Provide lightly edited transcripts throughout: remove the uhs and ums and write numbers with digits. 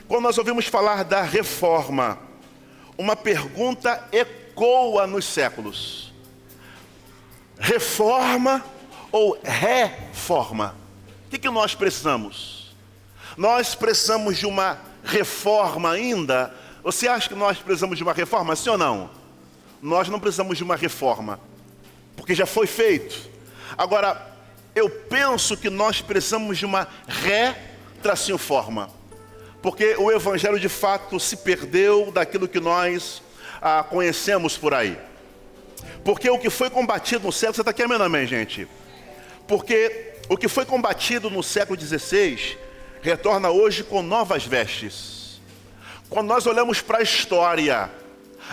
Quando nós ouvimos falar da reforma, uma pergunta ecoa nos séculos: reforma ou reforma? O que nós precisamos? Nós precisamos de uma reforma ainda? Você acha que nós precisamos de uma reforma, sim ou não? Nós não precisamos de uma reforma, porque já foi feito. Agora, eu penso que nós precisamos de uma reforma, porque o evangelho de fato se perdeu daquilo que nós conhecemos por aí. Porque o que foi combatido no século... Você está aqui, amém, gente? Porque o que foi combatido no século XVI retorna hoje com novas vestes. Quando nós olhamos para a história,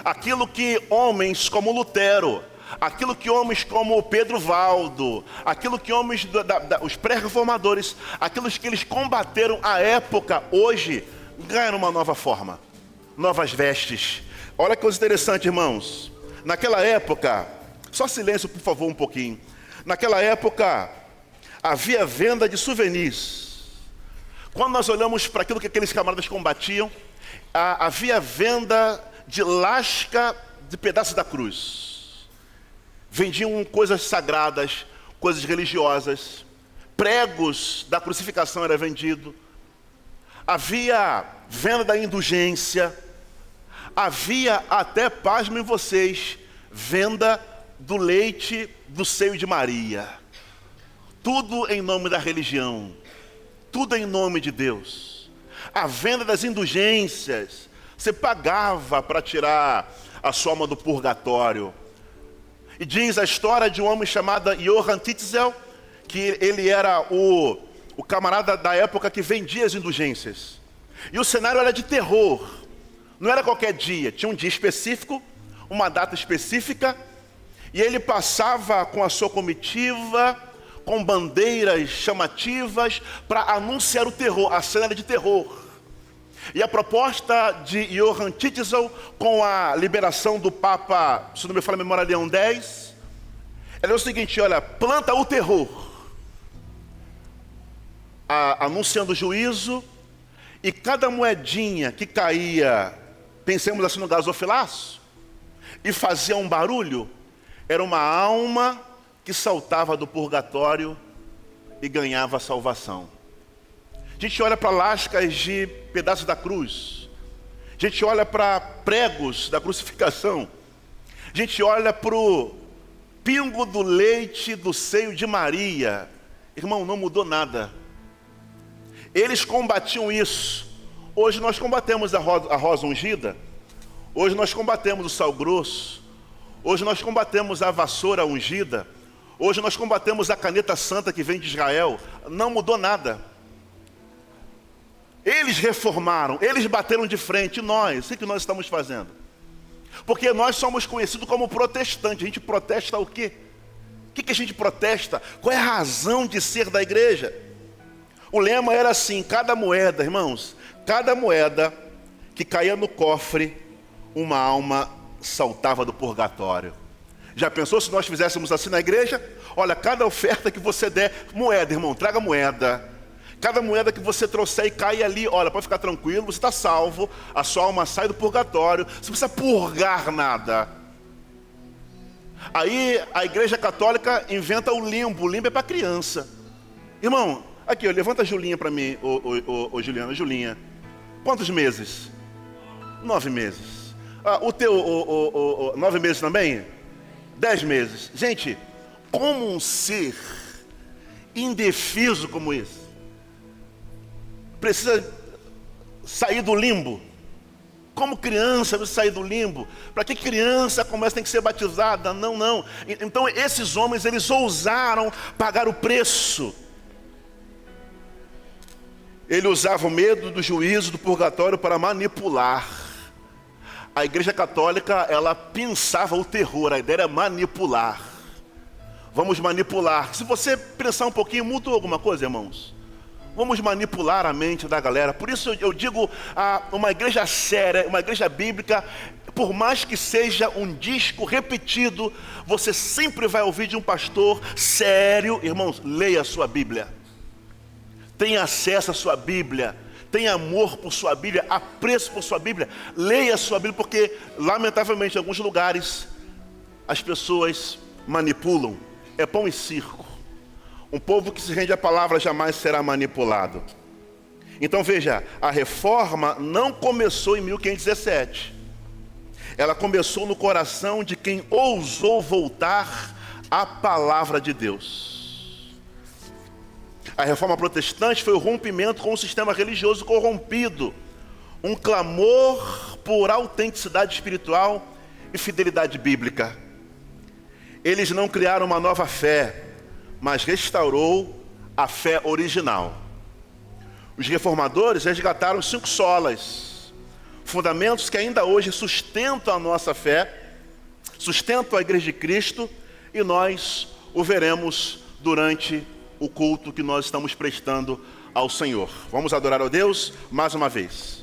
aquilo que homens como Lutero, aquilo que homens como Pedro Valdo, aquilo que homens, os pré-reformadores, aquilo que eles combateram à época, hoje ganharam uma nova forma, novas vestes. Olha que coisa interessante, irmãos. Naquela época, só silêncio por favor um pouquinho. Naquela época havia venda de souvenirs. Quando nós olhamos para aquilo que aqueles camaradas combatiam, havia venda de lasca de pedaços da cruz. Vendiam coisas sagradas, coisas religiosas. Pregos da crucificação era vendido. Havia venda da indulgência. Havia até, pasmem vocês, venda do leite do seio de Maria. Tudo em nome da religião. Tudo em nome de Deus. A venda das indulgências. Você pagava para tirar a sua alma do purgatório. E diz a história de um homem chamado Johann Tetzel, que ele era o camarada da época que vendia as indulgências. E o cenário era de terror. Não era qualquer dia, tinha um dia específico, uma data específica, e ele passava com a sua comitiva, com bandeiras chamativas, para anunciar o terror. A cena era de terror. E a proposta de Johann Tetzel, com a liberação do Papa, se não me falha a memória, Leão X, era o seguinte: olha, planta o terror, anunciando o juízo, e cada moedinha que caía, pensemos assim no gasofilaço, e fazia um barulho, era uma alma que saltava do purgatório e ganhava a salvação. A gente olha para lascas de pedaços da cruz. A gente olha para pregos da crucificação. A gente olha para o pingo do leite do seio de Maria. Irmão, não mudou nada. Eles combatiam isso. Hoje nós combatemos a rosa ungida. Hoje nós combatemos o sal grosso. Hoje nós combatemos a vassoura ungida. Hoje nós combatemos a caneta santa que vem de Israel. Não mudou nada. Eles reformaram, eles bateram de frente. E nós, o que nós estamos fazendo? Porque nós somos conhecidos como protestantes. A gente protesta o quê? O que a gente protesta? Qual é a razão de ser da igreja? O lema era assim: cada moeda, irmãos, cada moeda que caía no cofre, uma alma saltava do purgatório. Já pensou se nós fizéssemos assim na igreja? Olha, cada oferta que você der, moeda, irmão, traga moeda. Cada moeda que você trouxer e cai ali, olha, pode ficar tranquilo, você está salvo, a sua alma sai do purgatório, você não precisa purgar nada. Aí a igreja católica inventa o limbo é para criança. Irmão, aqui, levanta a Julinha para mim, Juliana, Julinha. Quantos meses? 9 meses. O teu, 9 meses também? 10 meses. Gente, como um ser indefeso como esse precisa sair do limbo? Como criança precisa sair do limbo? Para que criança começa tem que ser batizada? Não. Então esses homens, eles ousaram pagar o preço. Ele usava o medo do juízo, do purgatório para manipular. A igreja católica, ela pensava o terror, a ideia era manipular. Vamos manipular. Se você pensar um pouquinho, mudou alguma coisa, irmãos? Vamos manipular a mente da galera. Por isso eu digo, uma igreja séria, uma igreja bíblica, por mais que seja um disco repetido, você sempre vai ouvir de um pastor sério. Irmãos, leia a sua Bíblia. Tenha acesso à sua Bíblia. tem amor por sua Bíblia, apreço por sua Bíblia, leia a sua Bíblia, porque, lamentavelmente, em alguns lugares, as pessoas manipulam. É pão e circo. Um povo que se rende à palavra jamais será manipulado. Então veja, a reforma não começou em 1517. Ela começou no coração de quem ousou voltar à palavra de Deus. A reforma protestante foi o rompimento com o sistema religioso corrompido, um clamor por autenticidade espiritual e fidelidade bíblica. Eles não criaram uma nova fé, mas restaurou a fé original. Os reformadores resgataram 5 solas, fundamentos que ainda hoje sustentam a nossa fé, sustentam a Igreja de Cristo, e nós o veremos durante o culto que nós estamos prestando ao Senhor. Vamos adorar a Deus mais uma vez.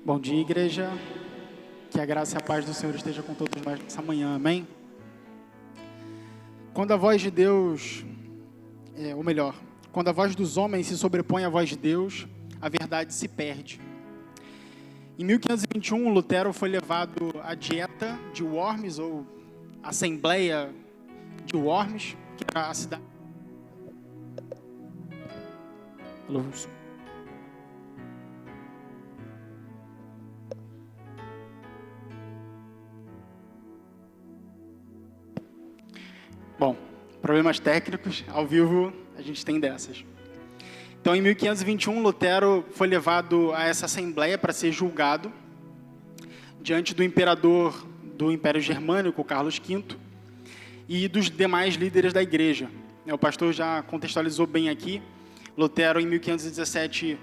Bom dia, igreja. Que a graça e a paz do Senhor esteja com todos nós nessa manhã, amém? Quando a voz de Deus, ou melhor, quando a voz dos homens se sobrepõe à voz de Deus, a verdade se perde. Em 1521, Lutero foi levado à dieta de Worms, ou Assembleia de Worms, que era a cidade... Bom, problemas técnicos, ao vivo a gente tem dessas. Então, em 1521, Lutero foi levado a essa assembleia para ser julgado diante do imperador do Império Germânico, Carlos V, e dos demais líderes da igreja. O pastor já contextualizou bem aqui. Lutero, em 1517,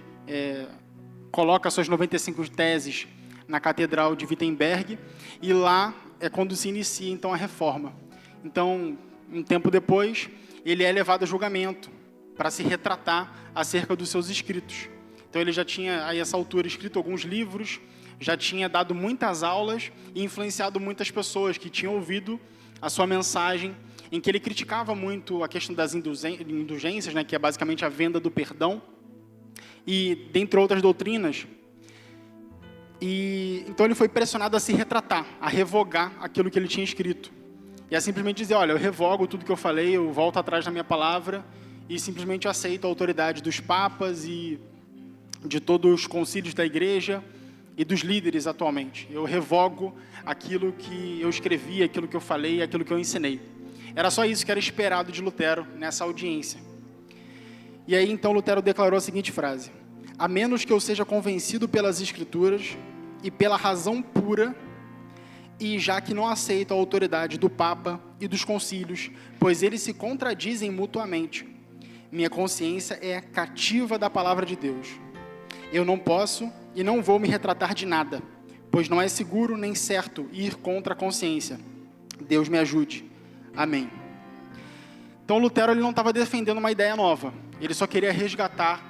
coloca suas 95 teses na Catedral de Wittenberg, e lá é quando se inicia, então, a Reforma. Então, um tempo depois, ele é levado a julgamento para se retratar acerca dos seus escritos. Então, ele já tinha, a essa altura, escrito alguns livros, já tinha dado muitas aulas e influenciado muitas pessoas que tinham ouvido a sua mensagem, em que ele criticava muito a questão das indulgências, né, que é basicamente a venda do perdão, e dentre outras doutrinas. E então ele foi pressionado a se retratar, a revogar aquilo que ele tinha escrito. E a simplesmente dizer, olha, eu revogo tudo que eu falei, eu volto atrás da minha palavra e simplesmente aceito a autoridade dos papas e de todos os concílios da igreja e dos líderes atualmente. Eu revogo aquilo que eu escrevi, aquilo que eu falei, aquilo que eu ensinei. Era só isso que era esperado de Lutero nessa audiência. E aí, então, Lutero declarou a seguinte frase: a menos que eu seja convencido pelas Escrituras e pela razão pura, e já que não aceito a autoridade do Papa e dos concílios, pois eles se contradizem mutuamente, minha consciência é cativa da palavra de Deus. Eu não posso e não vou me retratar de nada, pois não é seguro nem certo ir contra a consciência. Deus me ajude. Amém. Então, Lutero ele não estava defendendo uma ideia nova. Ele só queria resgatar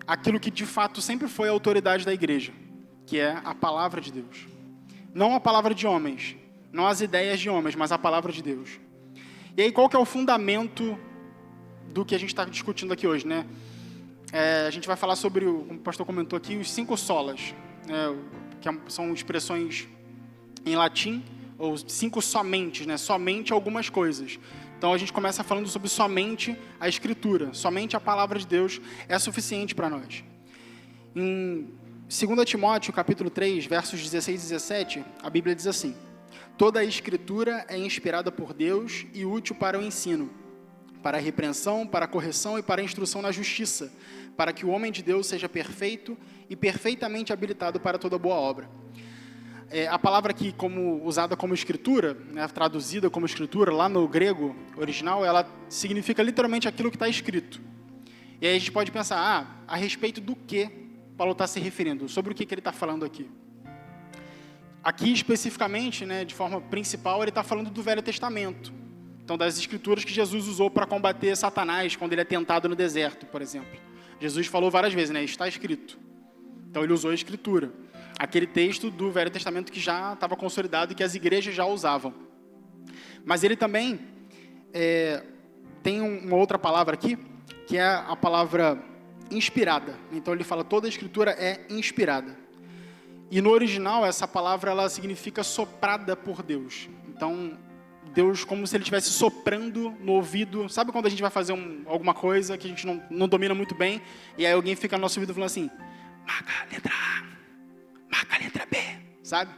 aquilo que, de fato, sempre foi a autoridade da igreja, que é a palavra de Deus. Não a palavra de homens, não as ideias de homens, mas a palavra de Deus. E aí, qual que é o fundamento do que a gente está discutindo aqui hoje, né? A gente vai falar sobre, como o pastor comentou aqui, os 5 solas, que são expressões em latim, ou 5 somentes, né? Somente algumas coisas. Então, a gente começa falando sobre somente a Escritura, somente a palavra de Deus é suficiente para nós. Em 2 Timóteo, capítulo 3, versos 16 e 17, a Bíblia diz assim: toda a Escritura é inspirada por Deus e útil para o ensino, para a repreensão, para a correção e para a instrução na justiça, para que o homem de Deus seja perfeito e perfeitamente habilitado para toda boa obra. A palavra aqui, usada como escritura, né, traduzida como escritura, lá no grego original, ela significa literalmente aquilo que está escrito. E aí a gente pode pensar, a respeito do que Paulo está se referindo, sobre o que ele está falando aqui. Aqui, especificamente, né, de forma principal, ele está falando do Velho Testamento. Então, das escrituras que Jesus usou para combater Satanás, quando ele é tentado no deserto, por exemplo. Jesus falou várias vezes, né, está escrito. Então, ele usou a escritura. Aquele texto do Velho Testamento que já estava consolidado e que as igrejas já usavam. Mas ele também tem uma outra palavra aqui, que é a palavra inspirada. Então ele fala, toda a escritura é inspirada. E no original, essa palavra ela significa soprada por Deus. Então, Deus como se ele estivesse soprando no ouvido. Sabe quando a gente vai fazer alguma coisa que a gente não domina muito bem, e aí alguém fica no nosso ouvido falando assim, marca a letra A, marca a letra B, sabe?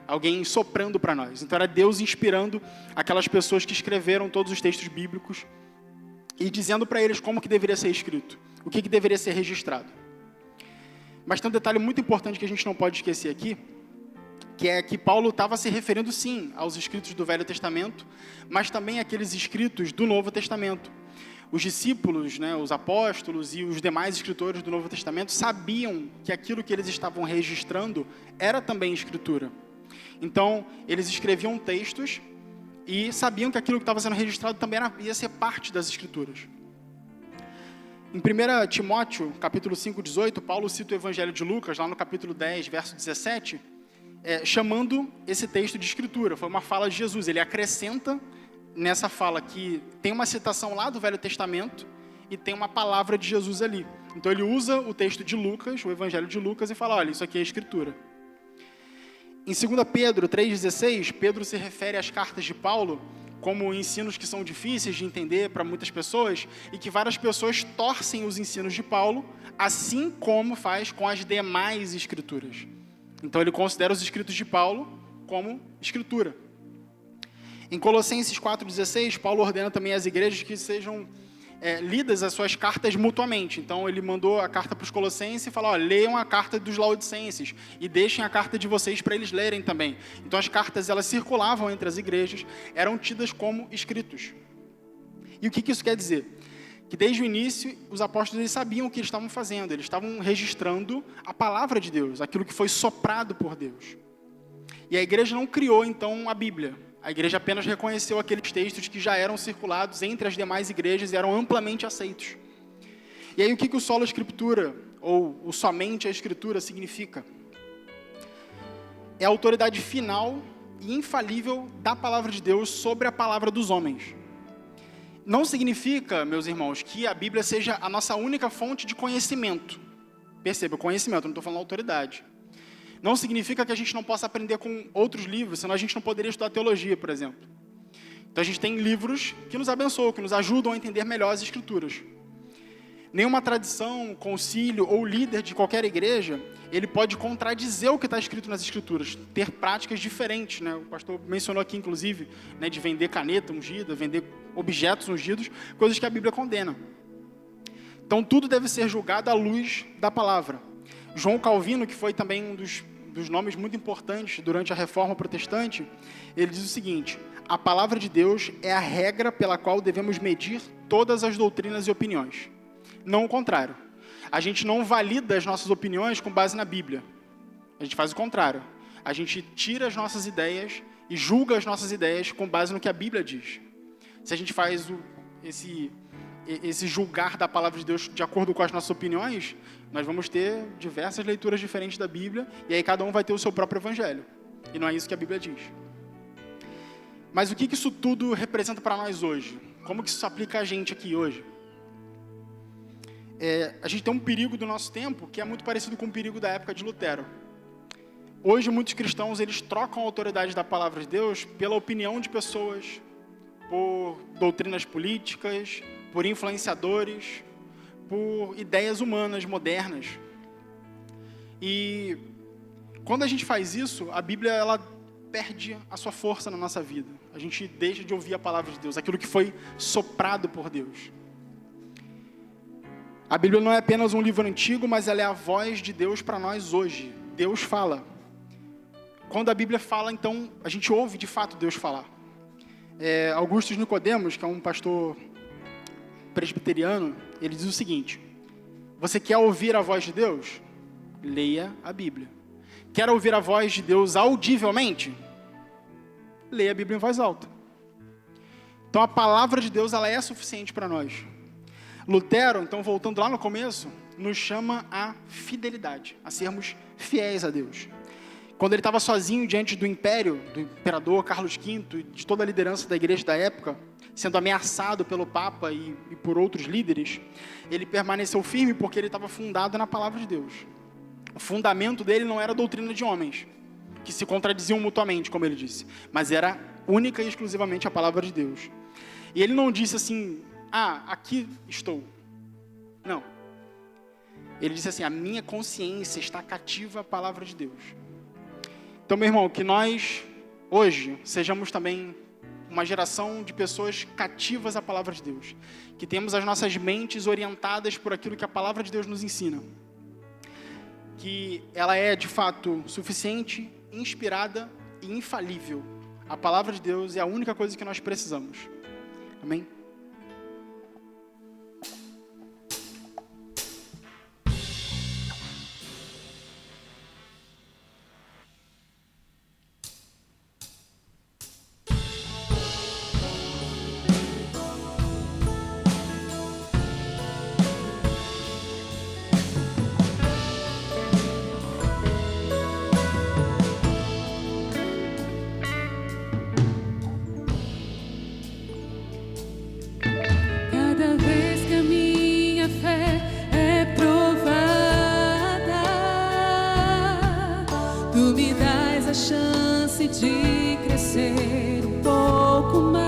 Alguém soprando para nós. Então era Deus inspirando aquelas pessoas que escreveram todos os textos bíblicos e dizendo para eles como que deveria ser escrito, o que deveria ser registrado. Mas tem um detalhe muito importante que a gente não pode esquecer aqui, que é que Paulo estava se referindo sim aos escritos do Velho Testamento, mas também àqueles escritos do Novo Testamento. Os discípulos, né, os apóstolos e os demais escritores do Novo Testamento sabiam que aquilo que eles estavam registrando era também escritura. Então, eles escreviam textos e sabiam que aquilo que estava sendo registrado também ia ser parte das escrituras. Em 1 Timóteo, capítulo 5, 18, Paulo cita o Evangelho de Lucas, lá no capítulo 10, verso 17, chamando esse texto de escritura. Foi uma fala de Jesus. Ele acrescenta nessa fala que tem uma citação lá do Velho Testamento e tem uma palavra de Jesus ali. Então ele usa o texto de Lucas, o Evangelho de Lucas, e fala, olha, isso aqui é a Escritura. Em 2 Pedro 3,16, Pedro se refere às cartas de Paulo como ensinos que são difíceis de entender para muitas pessoas e que várias pessoas torcem os ensinos de Paulo, assim como faz com as demais Escrituras. Então ele considera os escritos de Paulo como Escritura. Em Colossenses 4,16, Paulo ordena também às igrejas que sejam lidas as suas cartas mutuamente. Então ele mandou a carta para os Colossenses e falou, leiam a carta dos Laodicenses e deixem a carta de vocês para eles lerem também. Então as cartas, elas circulavam entre as igrejas, eram tidas como escritos. E o que isso quer dizer? Que desde o início os apóstolos eles sabiam o que eles estavam fazendo, eles estavam registrando a palavra de Deus, aquilo que foi soprado por Deus. E a igreja não criou então a Bíblia. A igreja apenas reconheceu aqueles textos que já eram circulados entre as demais igrejas e eram amplamente aceitos. E aí o que o sola escritura, ou o somente a escritura, significa? É a autoridade final e infalível da palavra de Deus sobre a palavra dos homens. Não significa, meus irmãos, que a Bíblia seja a nossa única fonte de conhecimento. Perceba, conhecimento, não estou falando autoridade. Não significa que a gente não possa aprender com outros livros, senão a gente não poderia estudar teologia, por exemplo. Então a gente tem livros que nos abençoam, que nos ajudam a entender melhor as Escrituras. Nenhuma tradição, concílio ou líder de qualquer igreja, ele pode contradizer o que está escrito nas Escrituras, ter práticas diferentes, né? O pastor mencionou aqui, inclusive, né, de vender caneta ungida, vender objetos ungidos, coisas que a Bíblia condena. Então tudo deve ser julgado à luz da palavra. João Calvino, que foi também um dos nomes muito importantes durante a Reforma Protestante, ele diz o seguinte: a palavra de Deus é a regra pela qual devemos medir todas as doutrinas e opiniões. Não o contrário. A gente não valida as nossas opiniões com base na Bíblia. A gente faz o contrário. A gente tira as nossas ideias e julga as nossas ideias com base no que a Bíblia diz. Se a gente faz esse julgar da palavra de Deus de acordo com as nossas opiniões, nós vamos ter diversas leituras diferentes da Bíblia, e aí cada um vai ter o seu próprio evangelho. E não é isso que a Bíblia diz. Mas o que isso tudo representa para nós hoje? Como que isso se aplica a gente aqui hoje? A gente tem um perigo do nosso tempo que é muito parecido com o perigo da época de Lutero. Hoje, muitos cristãos, eles trocam a autoridade da palavra de Deus pela opinião de pessoas, por doutrinas políticas, por influenciadores, por ideias humanas modernas. E quando a gente faz isso, a Bíblia ela perde a sua força na nossa vida. A gente deixa de ouvir a palavra de Deus, aquilo que foi soprado por Deus. A Bíblia não é apenas um livro antigo, mas ela é a voz de Deus para nós hoje. Deus fala. Quando a Bíblia fala, então, a gente ouve de fato Deus falar. Augustus Nicodemos, que é um pastor presbiteriano, ele diz o seguinte: você quer ouvir a voz de Deus? Leia a Bíblia. Quer ouvir a voz de Deus audivelmente? Leia a Bíblia em voz alta. Então a palavra de Deus ela é suficiente para nós. Lutero, então voltando lá no começo, nos chama à fidelidade, a sermos fiéis a Deus. Quando ele estava sozinho diante do império, do imperador Carlos V, e de toda a liderança da igreja da época, sendo ameaçado pelo Papa e por outros líderes, ele permaneceu firme porque ele estava fundado na palavra de Deus. O fundamento dele não era a doutrina de homens, que se contradiziam mutuamente, como ele disse, mas era única e exclusivamente a palavra de Deus. E ele não disse assim: aqui estou. Não. Ele disse assim: a minha consciência está cativa à palavra de Deus. Então, meu irmão, que nós, hoje, sejamos também uma geração de pessoas cativas à palavra de Deus. Que temos as nossas mentes orientadas por aquilo que a palavra de Deus nos ensina. Que ela é, de fato, suficiente, inspirada e infalível. A palavra de Deus é a única coisa que nós precisamos. Amém? Tu me dás a chance de crescer um pouco mais.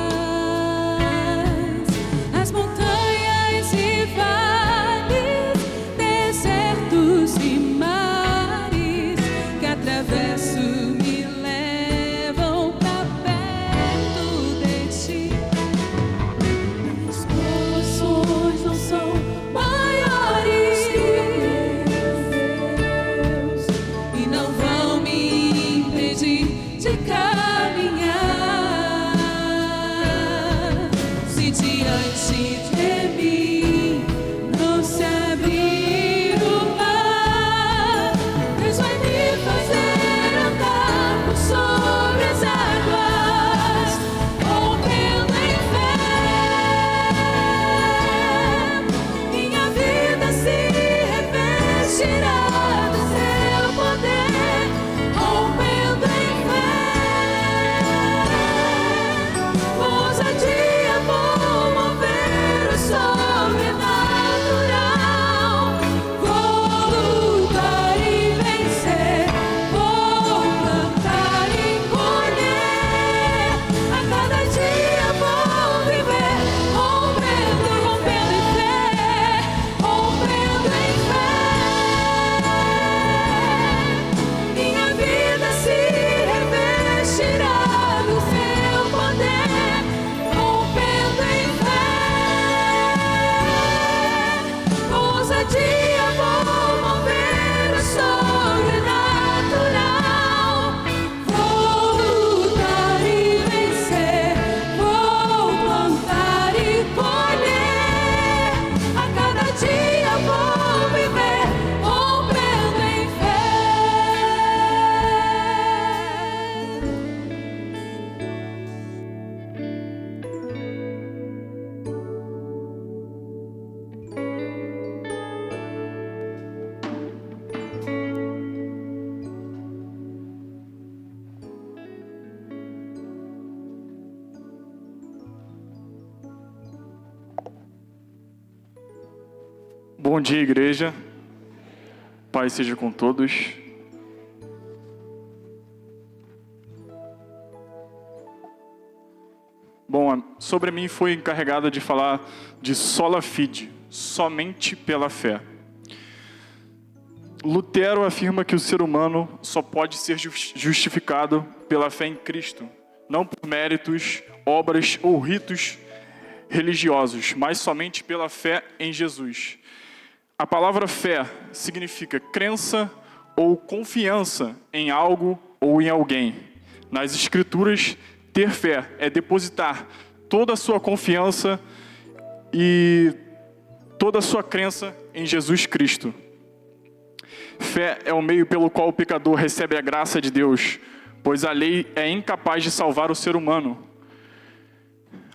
As montanhas e vales, desertos e mares que atravesso me levam pra perto de ti. As provações não são maiores e não vão me impedir de caminhar. Se diante de mim não se abrir o mar, Deus vai me fazer andar por sobre as águas, rompendo em fé. Minha vida se revestirá do seu poder, rompendo em fé. Ousadia, vou mover o sobrenatural. Vou lutar e vencer, vou plantar e colher. A cada dia vou viver, rompendo em fé, rompendo em fé. Minha vida se revestirá do seu poder, rompendo em fé. Ousadia, vou mover o sobrenatural. Vou lutar e vencer, vou plantar e colher. A cada dia vou viver, rompendo em fé. Bom dia, igreja. Paz seja com todos. Bom, sobre mim foi encarregado de falar de sola fide, somente pela fé. Lutero afirma que o ser humano só pode ser justificado pela fé em Cristo, não por méritos, obras ou ritos religiosos, mas somente pela fé em Jesus. A palavra fé significa crença ou confiança em algo ou em alguém. Nas Escrituras, ter fé é depositar toda a sua confiança e toda a sua crença em Jesus Cristo. Fé é o meio pelo qual o pecador recebe a graça de Deus, pois a lei é incapaz de salvar o ser humano.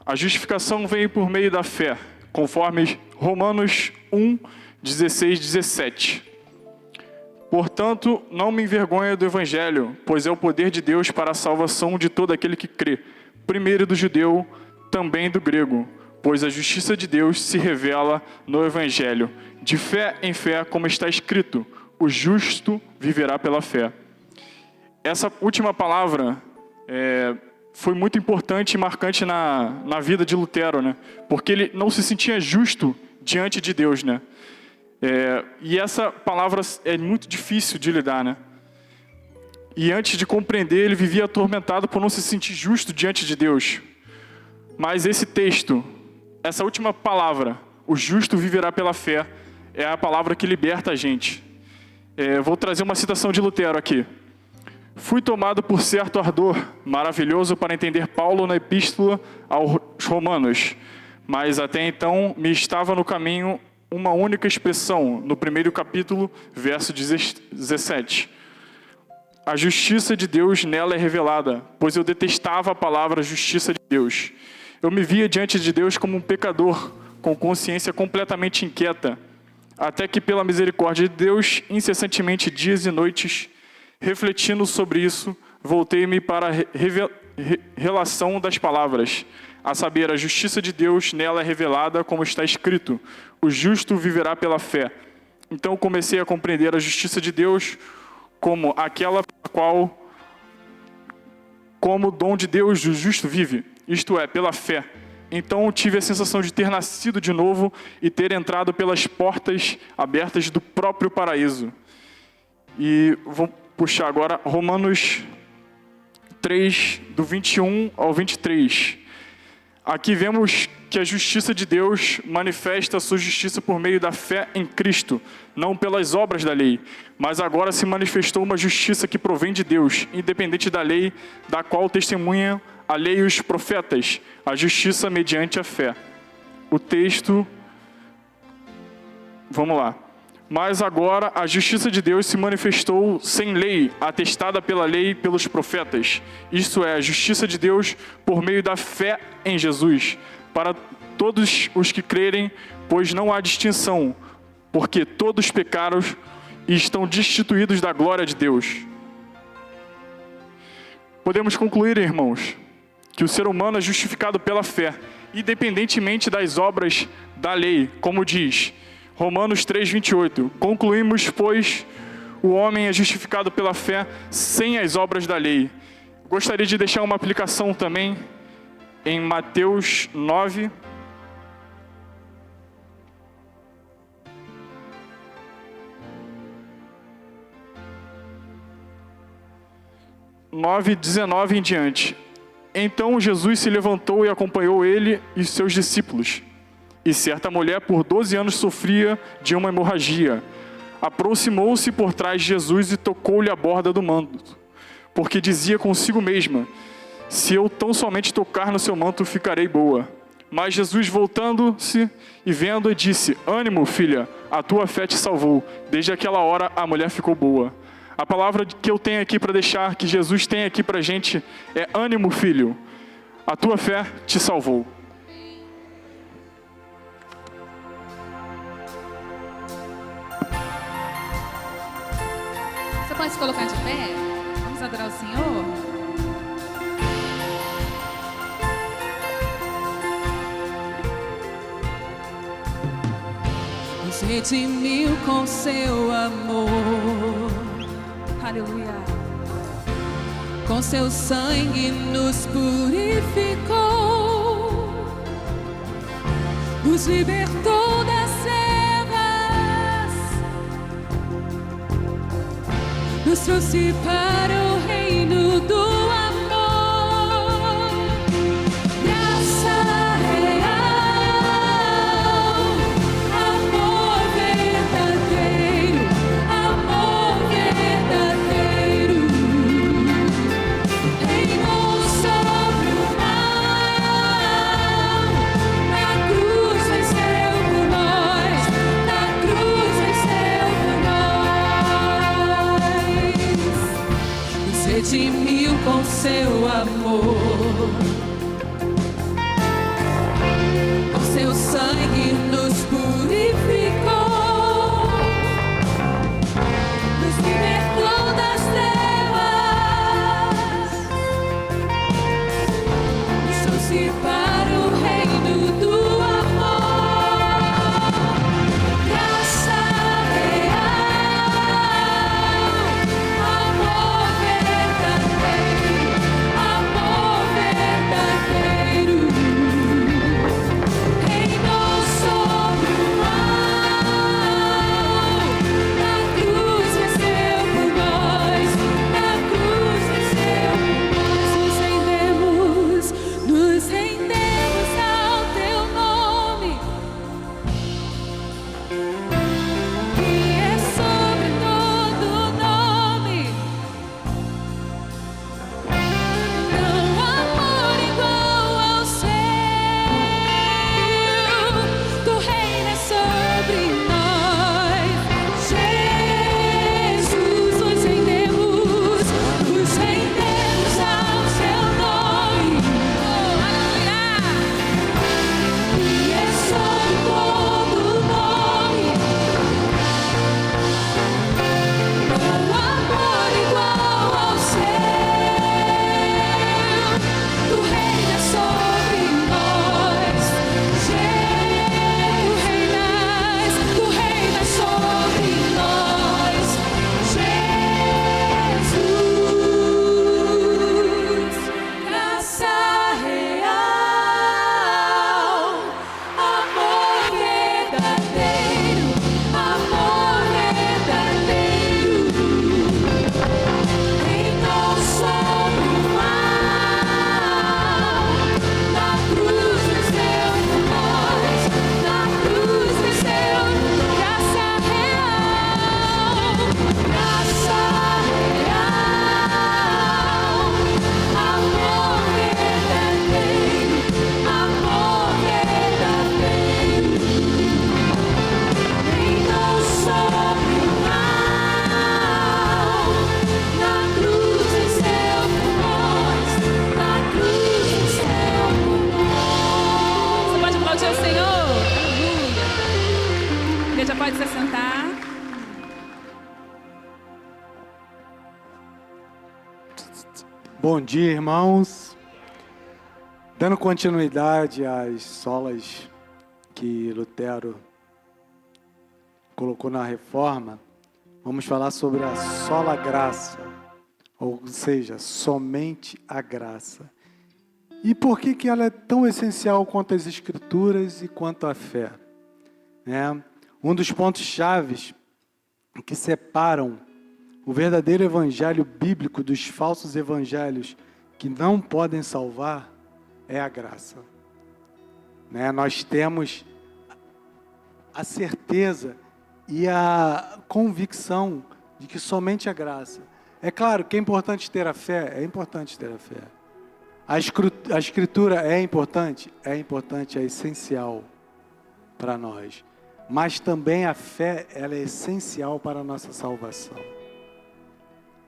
A justificação vem por meio da fé, conforme Romanos 1, 16, 17. Portanto, não me envergonho do Evangelho, pois é o poder de Deus para a salvação de todo aquele que crê, primeiro do judeu, também do grego, pois a justiça de Deus se revela no Evangelho, de fé em fé, como está escrito, o justo viverá pela fé. Essa última palavra foi muito importante e marcante na vida de Lutero, né? Porque ele não se sentia justo diante de Deus, né? E essa palavra é muito difícil de lidar, né? E antes de compreender, ele vivia atormentado por não se sentir justo diante de Deus. Mas esse texto, essa última palavra, o justo viverá pela fé, é a palavra que liberta a gente. Vou trazer uma citação de Lutero aqui. Fui tomado por certo ardor maravilhoso para entender Paulo na epístola aos Romanos, mas até então me estava no caminho uma única expressão, no primeiro capítulo, verso 17. A justiça de Deus nela é revelada, pois eu detestava a palavra justiça de Deus. Eu me via diante de Deus como um pecador, com consciência completamente inquieta, até que pela misericórdia de Deus, incessantemente dias e noites, refletindo sobre isso, voltei-me para a relação das palavras, a saber, a justiça de Deus nela é revelada, como está escrito, o justo viverá pela fé. Então comecei a compreender a justiça de Deus como aquela a qual, como dom de Deus, o justo vive, isto é, pela fé. Então tive a sensação de ter nascido de novo e ter entrado pelas portas abertas do próprio paraíso. E vou puxar agora Romanos 3, do 21 ao 23. Aqui vemos que a justiça de Deus manifesta a sua justiça por meio da fé em Cristo, não pelas obras da lei. Mas agora se manifestou uma justiça que provém de Deus, independente da lei, da qual testemunham a lei e os profetas, a justiça mediante a fé. O texto, vamos lá. Mas agora a justiça de Deus se manifestou sem lei, atestada pela lei e pelos profetas. Isto é, a justiça de Deus por meio da fé em Jesus, para todos os que crerem, pois não há distinção, porque todos pecaram e estão destituídos da glória de Deus. Podemos concluir, irmãos, que o ser humano é justificado pela fé, independentemente das obras da lei, como diz Romanos 3, 28. Concluímos, pois, o homem é justificado pela fé sem as obras da lei. Gostaria de deixar uma aplicação também em Mateus 9, (9, 19 em diante). Então Jesus se levantou e acompanhou ele e seus discípulos. E certa mulher por 12 anos sofria de uma hemorragia. Aproximou-se por trás de Jesus e tocou-lhe a borda do manto, porque dizia consigo mesma: se eu tão somente tocar no seu manto, ficarei boa. Mas Jesus, voltando-se e vendo, disse: ânimo, filha, a tua fé te salvou. Desde aquela hora a mulher ficou boa. A palavra que eu tenho aqui para deixar, que Jesus tem aqui para a gente, é: ânimo, filho, a tua fé te salvou. Você pode se colocar de pé? Vamos adorar o Senhor? Nos redimiu com seu amor. Aleluia. Com seu sangue nos purificou, nos libertou das trevas, nos trouxe para o reino do amor. Graça real, amor verdadeiro, amor verdadeiro. Reinou sobre o mal, na cruz venceu por nós, na cruz venceu por nós. Nos redimiu com seu amor, com seu sangue nos purificou, nos libertou das trevas, nos trouxe para o reino do amor. Graça real, amor verdadeiro, amor verdadeiro. Reinou sobre o Bom dia, irmãos. Dando continuidade às solas que Lutero colocou na Reforma, vamos falar sobre a sola graça, ou seja, somente a graça. E por que ela é tão essencial quanto as Escrituras e quanto a fé? Um dos pontos chaves que separam o verdadeiro evangelho bíblico dos falsos evangelhos que não podem salvar é a graça. Nós temos a certeza e a convicção de que somente a graça. É claro que é importante ter a fé, é importante ter a fé. A Escritura é importante, é essencial para nós. Mas também a fé, ela é essencial para a nossa salvação.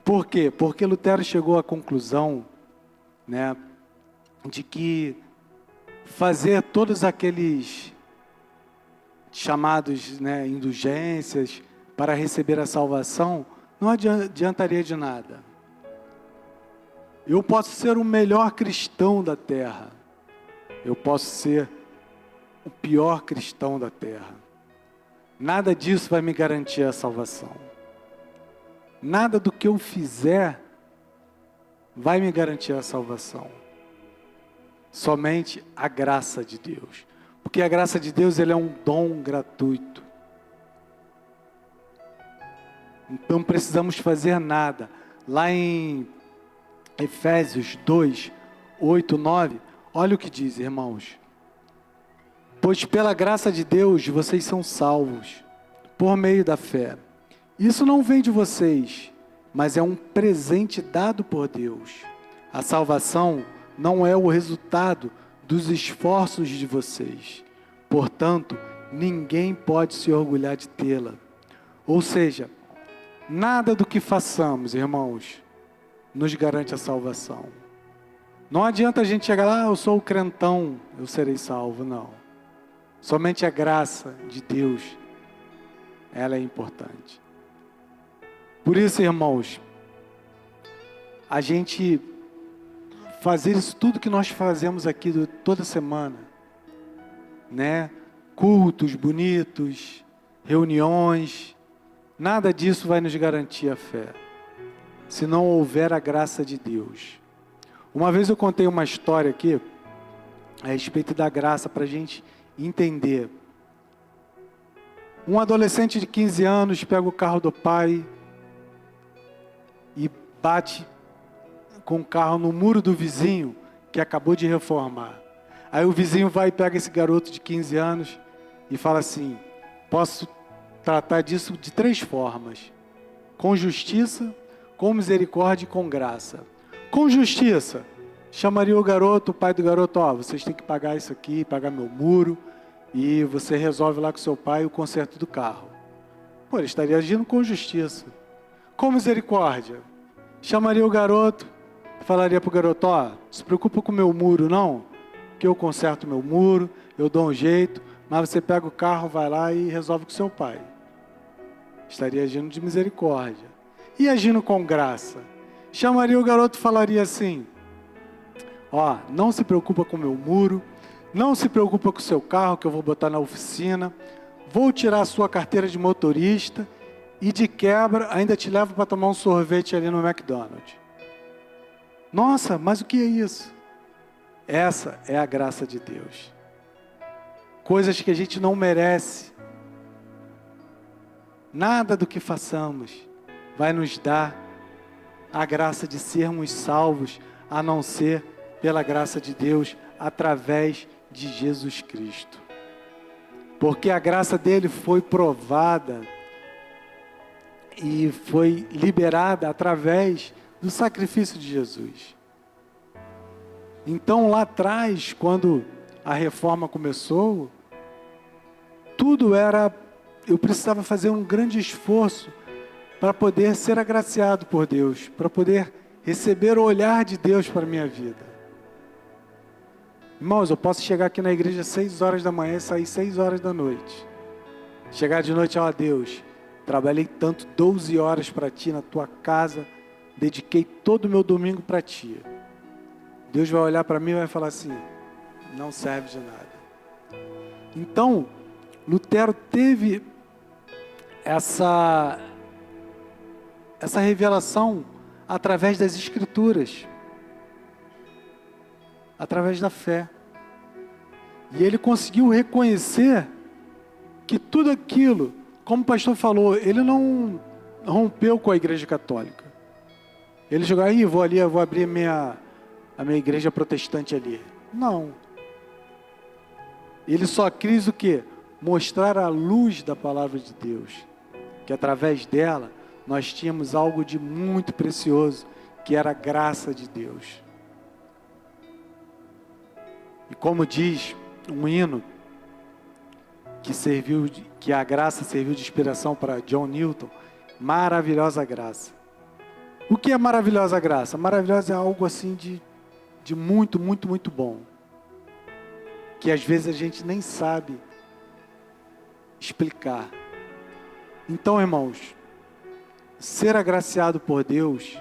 Por quê? Porque Lutero chegou à conclusão, de que fazer todos aqueles chamados, indulgências para receber a salvação não adiantaria de nada. Eu posso ser o melhor cristão da terra, eu posso ser o pior cristão da terra. Nada disso vai me garantir a salvação. Nada do que eu fizer vai me garantir a salvação. Somente a graça de Deus. Porque a graça de Deus, ele é um dom gratuito. Então não precisamos fazer nada. Lá em Efésios 2, 8, 9, olha o que diz, irmãos. Pois pela graça de Deus vocês são salvos, por meio da fé. Isso não vem de vocês, mas é um presente dado por Deus. A salvação não é o resultado dos esforços de vocês. Portanto, ninguém pode se orgulhar de tê-la. Ou seja, nada do que façamos, irmãos, nos garante a salvação. Não adianta a gente chegar lá, eu sou o crentão, eu serei salvo, não. Somente a graça de Deus, ela é importante. Por isso, irmãos, a gente fazer isso tudo que nós fazemos aqui toda semana, cultos bonitos, reuniões, nada disso vai nos garantir a fé, se não houver a graça de Deus. Uma vez eu contei uma história aqui, a respeito da graça, para a gente entender. Um adolescente de 15 anos pega o carro do pai e bate com o carro no muro do vizinho que acabou de reformar. Aí o vizinho vai e pega esse garoto de 15 anos e fala assim: posso tratar disso de 3 formas: com justiça, com misericórdia e com graça. Com justiça, chamaria o garoto, o pai do garoto: vocês têm que pagar isso aqui, pagar meu muro, e você resolve lá com seu pai o conserto do carro. Pô, ele estaria agindo com justiça. Com misericórdia, chamaria o garoto, falaria para o garoto: não se preocupa com o meu muro não, que eu conserto meu muro, eu dou um jeito, mas você pega o carro, vai lá e resolve com seu pai. Estaria agindo de misericórdia. E agindo com graça, chamaria o garoto e falaria assim: não se preocupa com o meu muro, não se preocupa com o seu carro que eu vou botar na oficina, vou tirar a sua carteira de motorista e de quebra ainda te levo para tomar um sorvete ali no McDonald's. Nossa, mas o que é isso? Essa é a graça de Deus. Coisas que a gente não merece. Nada do que façamos vai nos dar a graça de sermos salvos, a não ser pela graça de Deus, através de Jesus Cristo. Porque a graça dele foi provada e foi liberada através do sacrifício de Jesus. Então lá atrás, quando a reforma começou, eu precisava fazer um grande esforço para poder ser agraciado por Deus, para poder receber o olhar de Deus para a minha vida. Irmãos, eu posso chegar aqui na igreja às 6 horas da manhã e sair 6 horas da noite. Chegar de noite, Deus, trabalhei tanto, 12 horas para Ti na Tua casa, dediquei todo o meu domingo para ti. Deus vai olhar para mim e vai falar assim: não serve de nada. Então, Lutero teve essa revelação através das Escrituras, através da fé. E ele conseguiu reconhecer que tudo aquilo, como o pastor falou, ele não rompeu com a Igreja Católica. Ele jogou, aí vou abrir a minha igreja protestante ali. Não. Ele só quis o quê? Mostrar a luz da palavra de Deus, que através dela nós tínhamos algo de muito precioso, que era a graça de Deus. E como diz um hino que a graça serviu de inspiração para John Newton, maravilhosa graça. O que é maravilhosa graça? Maravilhosa é algo assim de muito, muito, muito bom, que às vezes a gente nem sabe explicar. Então, irmãos, ser agraciado por Deus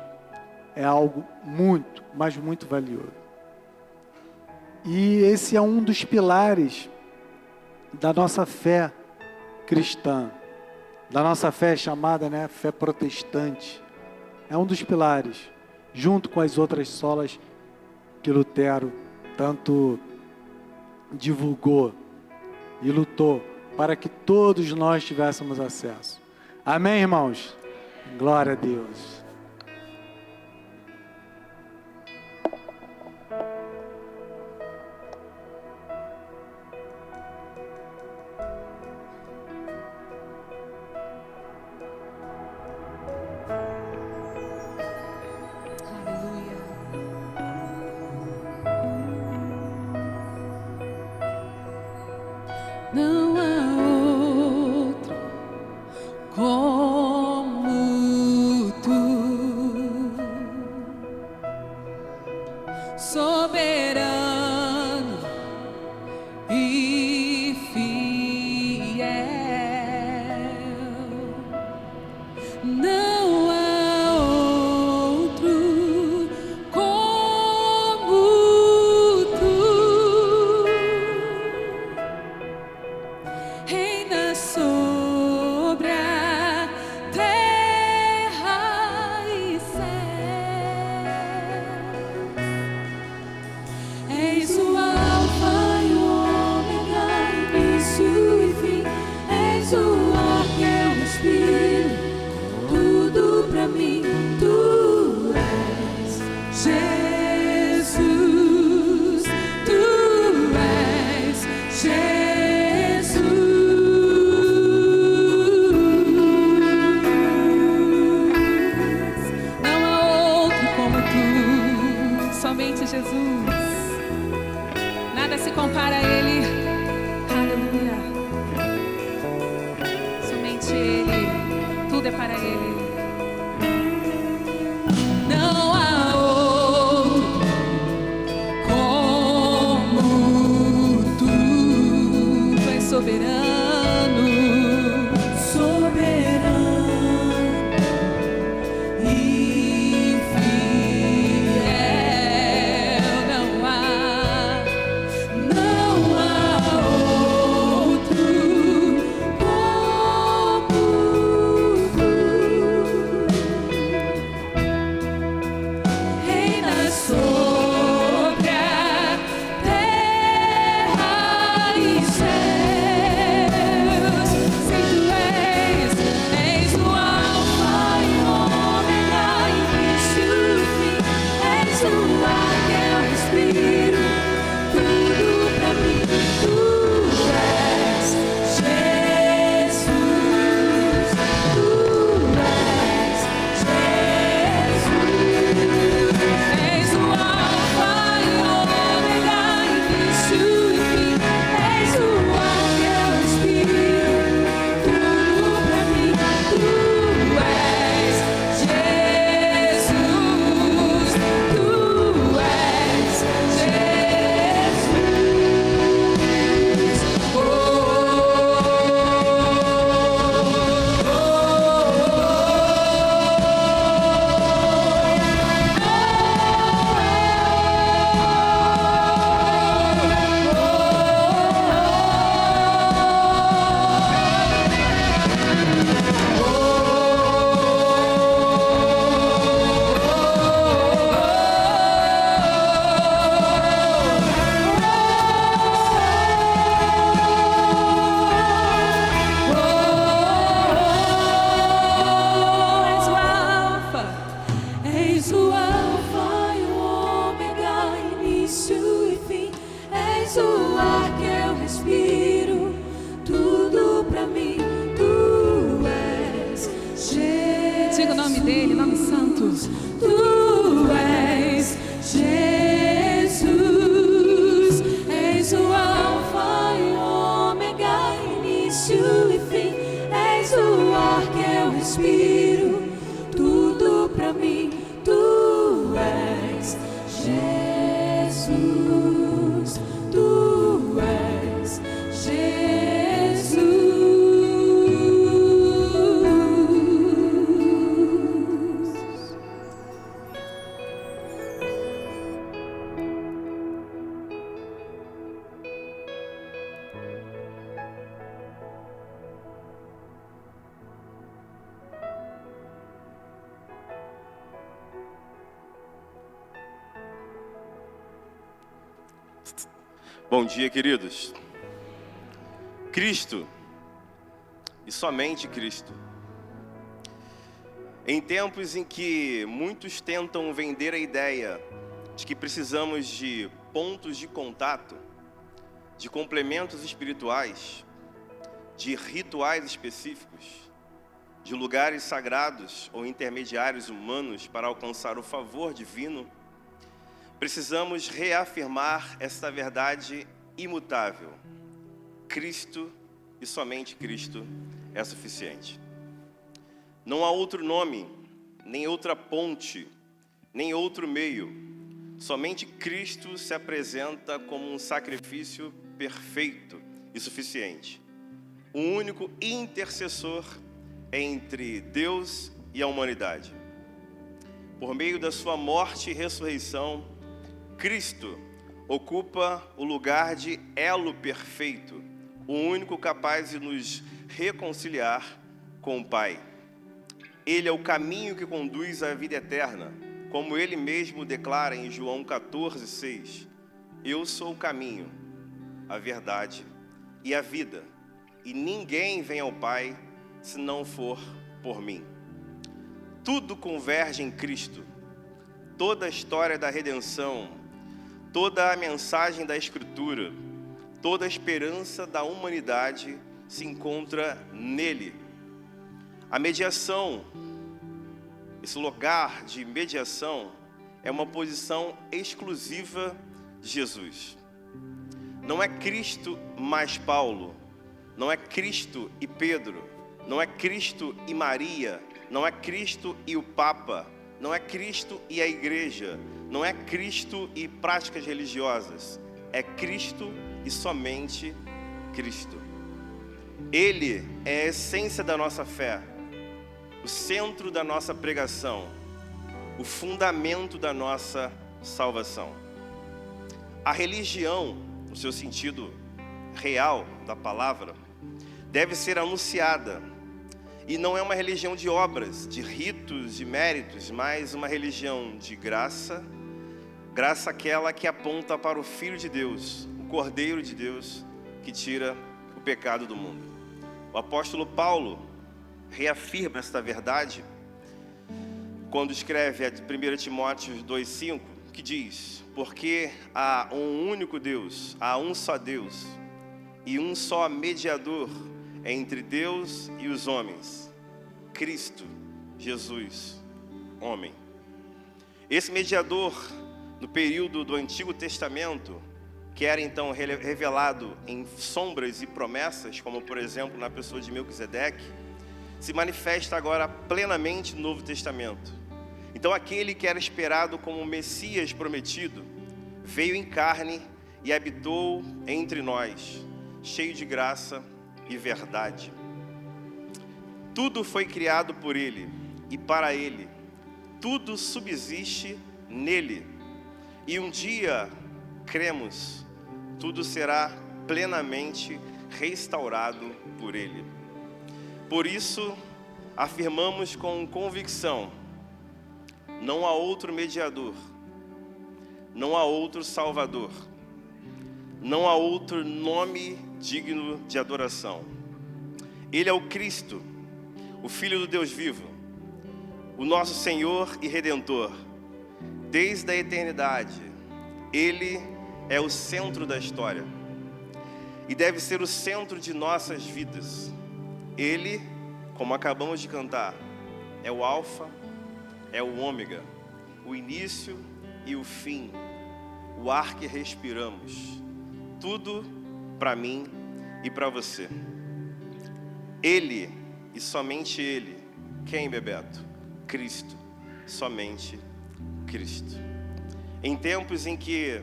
é algo muito, mas muito valioso. E esse é um dos pilares da nossa fé cristã, da nossa fé chamada, fé protestante. É um dos pilares, junto com as outras solas que Lutero tanto divulgou e lutou para que todos nós tivéssemos acesso. Amém, irmãos? Glória a Deus. Não há outro como tu, soberano e fiel. Não há outro como tu. Reina sobre a terra e céu. És o Alfa e o Ômega, início e fim. És o ar que eu respiro, tudo pra mim. Tu és Jesus, tu és Jesus. Não há outro como tu, somente Jesus. Nada se compara a Ele. Aleluia. Somente Ele, tudo é para Ele. Não há outro como tu és soberano, soberano e fiel. Não há És o Alfa e o Ômega, início e fim. És o ar que eu respiro, tudo pra mim. Tu és Jesus. Diga o nome dele, nome santo. Tu és Jesus. És o Alfa e o Ômega, início e fim. És o ar que eu respiro, tudo pra mim. Tu és Jesus. Tu és Jesus. Bom dia, queridos. Cristo e somente Cristo. Em tempos em que muitos tentam vender a ideia de que precisamos de pontos de contato, de complementos espirituais, de rituais específicos, de lugares sagrados ou intermediários humanos para alcançar o favor divino, precisamos reafirmar esta verdade imutável. Cristo e somente Cristo é suficiente. Não há outro nome, nem outra ponte, nem outro meio. Somente Cristo se apresenta como um sacrifício perfeito e suficiente. O único intercessor entre Deus e a humanidade. Por meio da sua morte e ressurreição, Cristo ocupa o lugar de elo perfeito, o único capaz de nos reconciliar com o Pai. Ele é o caminho que conduz à vida eterna, como ele mesmo declara em João 14:6. Eu sou o caminho, a verdade e a vida, e ninguém vem ao Pai se não for por mim. Tudo converge em Cristo. Toda a história da redenção, toda a mensagem da Escritura, toda a esperança da humanidade se encontra nele. A mediação, esse lugar de mediação, é uma posição exclusiva de Jesus. Não é Cristo mais Paulo, não é Cristo e Pedro, não é Cristo e Maria, não é Cristo e o Papa, não é Cristo e a igreja, não é Cristo e práticas religiosas, é Cristo e somente Cristo. Ele é a essência da nossa fé, o centro da nossa pregação, o fundamento da nossa salvação. A religião, no seu sentido real da palavra, deve ser anunciada. E não é uma religião de obras, de ritos, de méritos, mas uma religião de graça. Graça aquela que aponta para o Filho de Deus, o Cordeiro de Deus, que tira o pecado do mundo. O apóstolo Paulo reafirma esta verdade quando escreve a 1 Timóteo 2,5, que diz: porque há um único Deus, há um só Deus, e um só mediador entre Deus e os homens, Cristo Jesus, homem. Esse mediador, no período do Antigo Testamento, que era então revelado em sombras e promessas, como por exemplo na pessoa de Melquisedeque, se manifesta agora plenamente no Novo Testamento. Então aquele que era esperado como o Messias prometido, veio em carne e habitou entre nós, cheio de graça e verdade. Tudo foi criado por ele e para ele. Tudo subsiste nele. E um dia, cremos, tudo será plenamente restaurado por ele. Por isso, afirmamos com convicção: não há outro mediador, não há outro salvador, não há outro nome digno de adoração. Ele é o Cristo, o Filho do Deus vivo, o nosso Senhor e Redentor, desde a eternidade, Ele é o centro da história e deve ser o centro de nossas vidas. Ele, como acabamos de cantar, é o Alfa, é o Ômega, o início e o fim, o ar que respiramos, tudo para mim e para você. Ele e somente Ele. Quem, Bebeto? Cristo, somente Cristo. Em tempos em que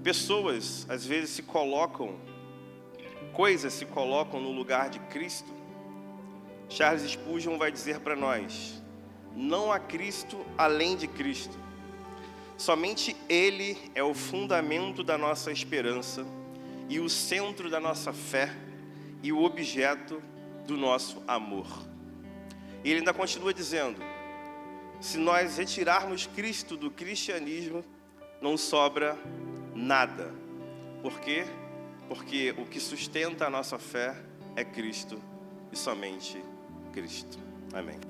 pessoas às vezes se colocam, coisas se colocam no lugar de Cristo, Charles Spurgeon vai dizer para nós: não há Cristo além de Cristo. Somente Ele é o fundamento da nossa esperança e o centro da nossa fé e o objeto do nosso amor. E ele ainda continua dizendo: se nós retirarmos Cristo do cristianismo, não sobra nada. Por quê? Porque o que sustenta a nossa fé é Cristo e somente Cristo. Amém.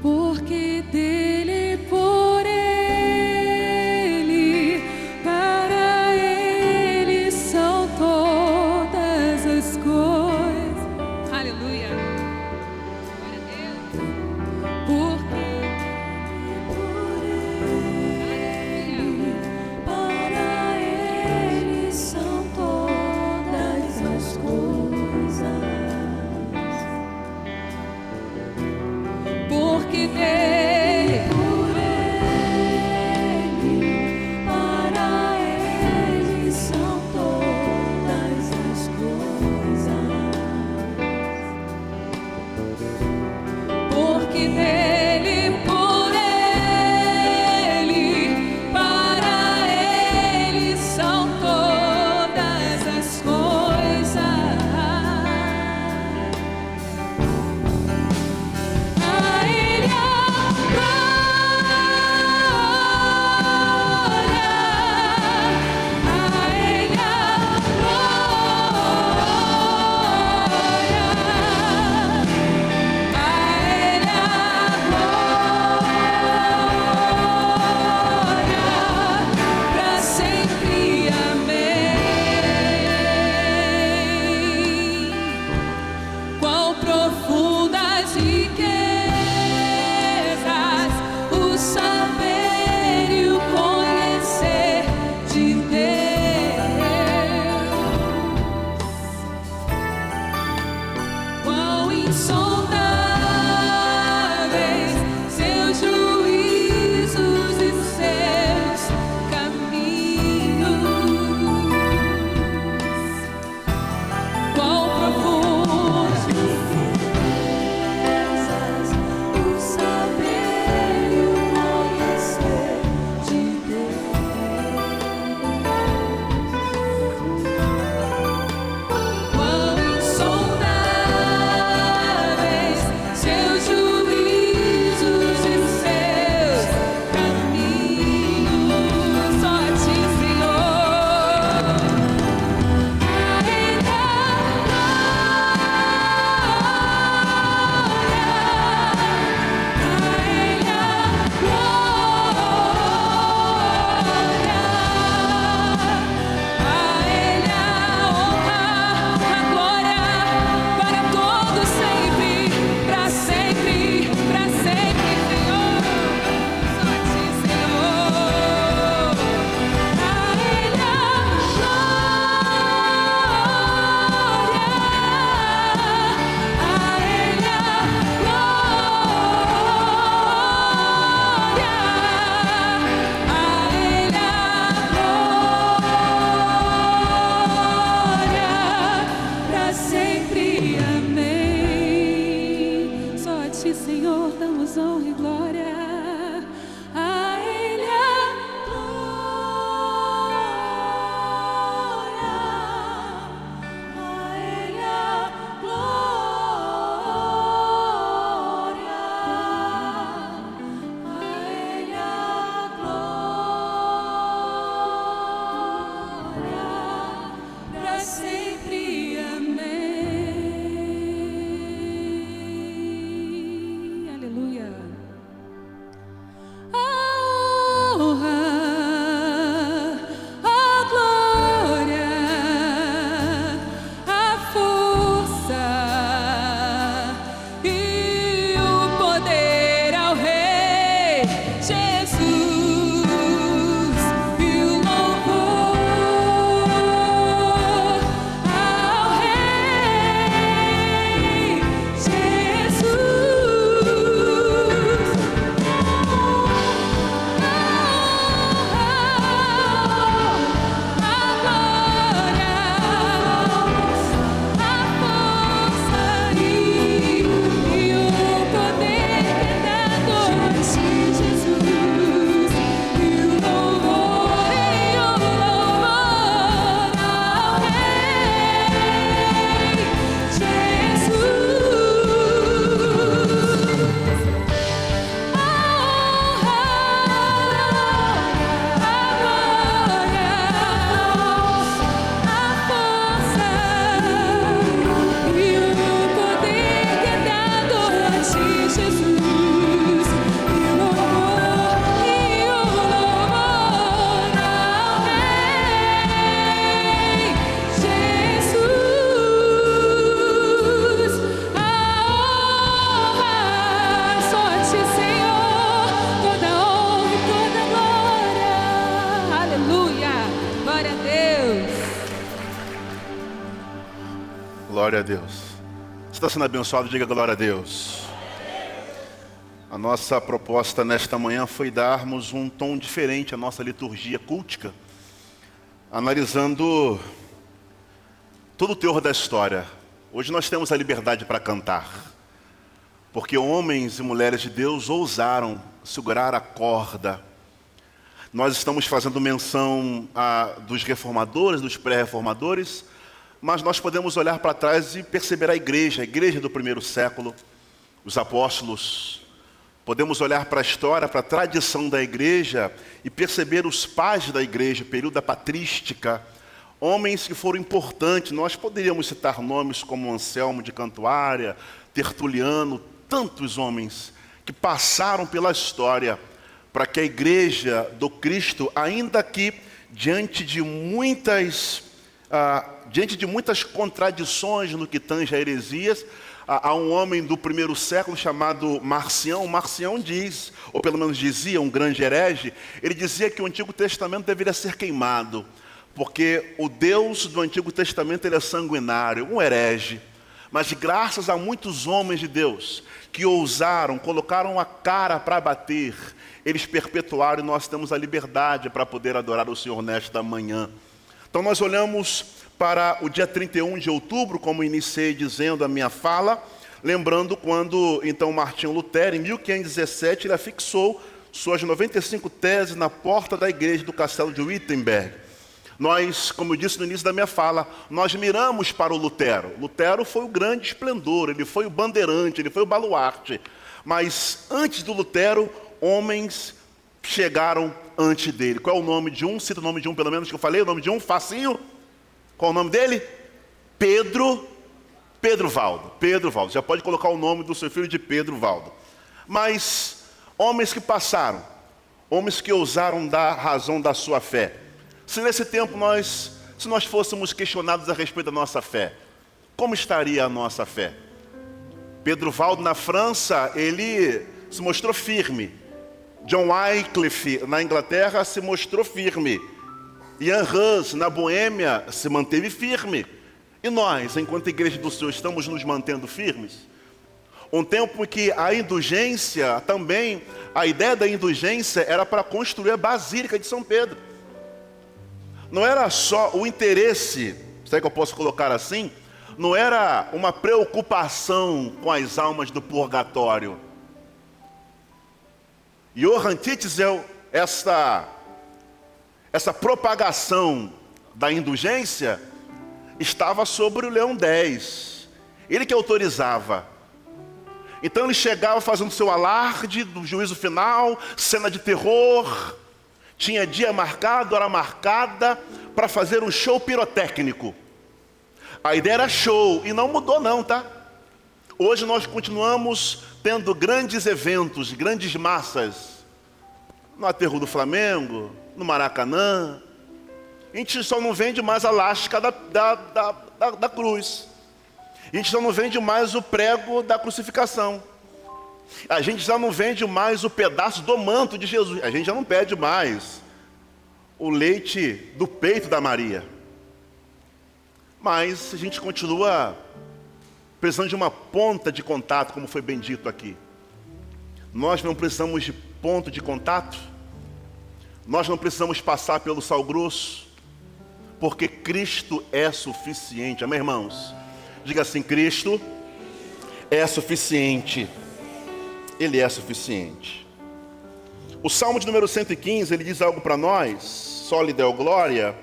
Porque dele, por ele, para ele são todas as coisas. Aleluia. Glória a Deus. Porque por ele, para ele são todas as coisas. Porque dele, por ele, para ele são todas as coisas. Porque dele, por ele, para ele são todas as coisas. A Ele a Glória a Deus. Você está sendo abençoado? Diga glória a Deus. A nossa proposta nesta manhã foi darmos um tom diferente à nossa liturgia cultica, analisando todo o teor da história. Hoje nós temos a liberdade para cantar, porque homens e mulheres de Deus ousaram segurar a corda. Nós estamos fazendo menção dos reformadores, dos pré-reformadores, mas nós podemos olhar para trás e perceber a igreja do primeiro século, os apóstolos. Podemos olhar para a história, para a tradição da igreja e perceber os pais da igreja, período da patrística, homens que foram importantes. Nós poderíamos citar nomes como Anselmo de Cantuária, Tertuliano, tantos homens que passaram pela história para que a igreja do Cristo, ainda que diante de muitas contradições no que tange a heresias, há um homem do primeiro século chamado Marcião. Marcião diz, ou pelo menos dizia, um grande herege, ele dizia que o Antigo Testamento deveria ser queimado, porque o Deus do Antigo Testamento ele é sanguinário, um herege. Mas graças a muitos homens de Deus que ousaram, colocaram a cara para bater, eles perpetuaram e nós temos a liberdade para poder adorar o Senhor nesta manhã. Então nós olhamos para o dia 31 de outubro, como iniciei dizendo a minha fala, lembrando quando então Martinho Lutero, em 1517, ele afixou suas 95 teses na porta da igreja do castelo de Wittenberg. Nós, como eu disse no início da minha fala, nós miramos para o Lutero. Lutero foi o grande esplendor, ele foi o bandeirante, ele foi o baluarte. Mas antes do Lutero, homens chegaram antes dele. Qual é o nome de um? Cita o nome de um, pelo menos, que eu falei. O nome de um, facinho. Qual é o nome dele? Pedro Valdo. Pedro Valdo. Já pode colocar o nome do seu filho de Pedro Valdo. Mas homens que passaram, homens que ousaram dar razão da sua fé. Se nesse tempo se nós fôssemos questionados a respeito da nossa fé, como estaria a nossa fé? Pedro Valdo na França, ele se mostrou firme. John Wycliffe na Inglaterra se mostrou firme. Ian Hus na Boêmia se manteve firme. E nós, enquanto igreja do Senhor, estamos nos mantendo firmes? Um tempo em que a indulgência também, a ideia da indulgência era para construir a Basílica de São Pedro. Não era só o interesse, será que eu posso colocar assim? Não era uma preocupação com as almas do purgatório. Johann Tetzel, essa propagação da indulgência estava sobre o Leão X. Ele que autorizava. Então ele chegava fazendo seu alarde do juízo final, cena de terror. Tinha dia marcado, hora marcada, para fazer um show pirotécnico. A ideia era show, e não mudou não, tá? Hoje nós continuamos tendo grandes eventos, grandes massas. No aterro do Flamengo, no Maracanã. A gente só não vende mais a lasca da cruz. A gente já não vende mais o prego da crucificação. A gente já não vende mais o pedaço do manto de Jesus. A gente já não pede mais o leite do peito da Maria. Mas a gente continua precisando de uma ponta de contato, como foi bem dito aqui. Nós não precisamos de ponto de contato. Nós não precisamos passar pelo sal grosso, porque Cristo é suficiente. Amém, irmãos? Diga assim: Cristo é suficiente. Ele é suficiente. O Salmo de número 115, ele diz algo para nós. Só lhe deu glória.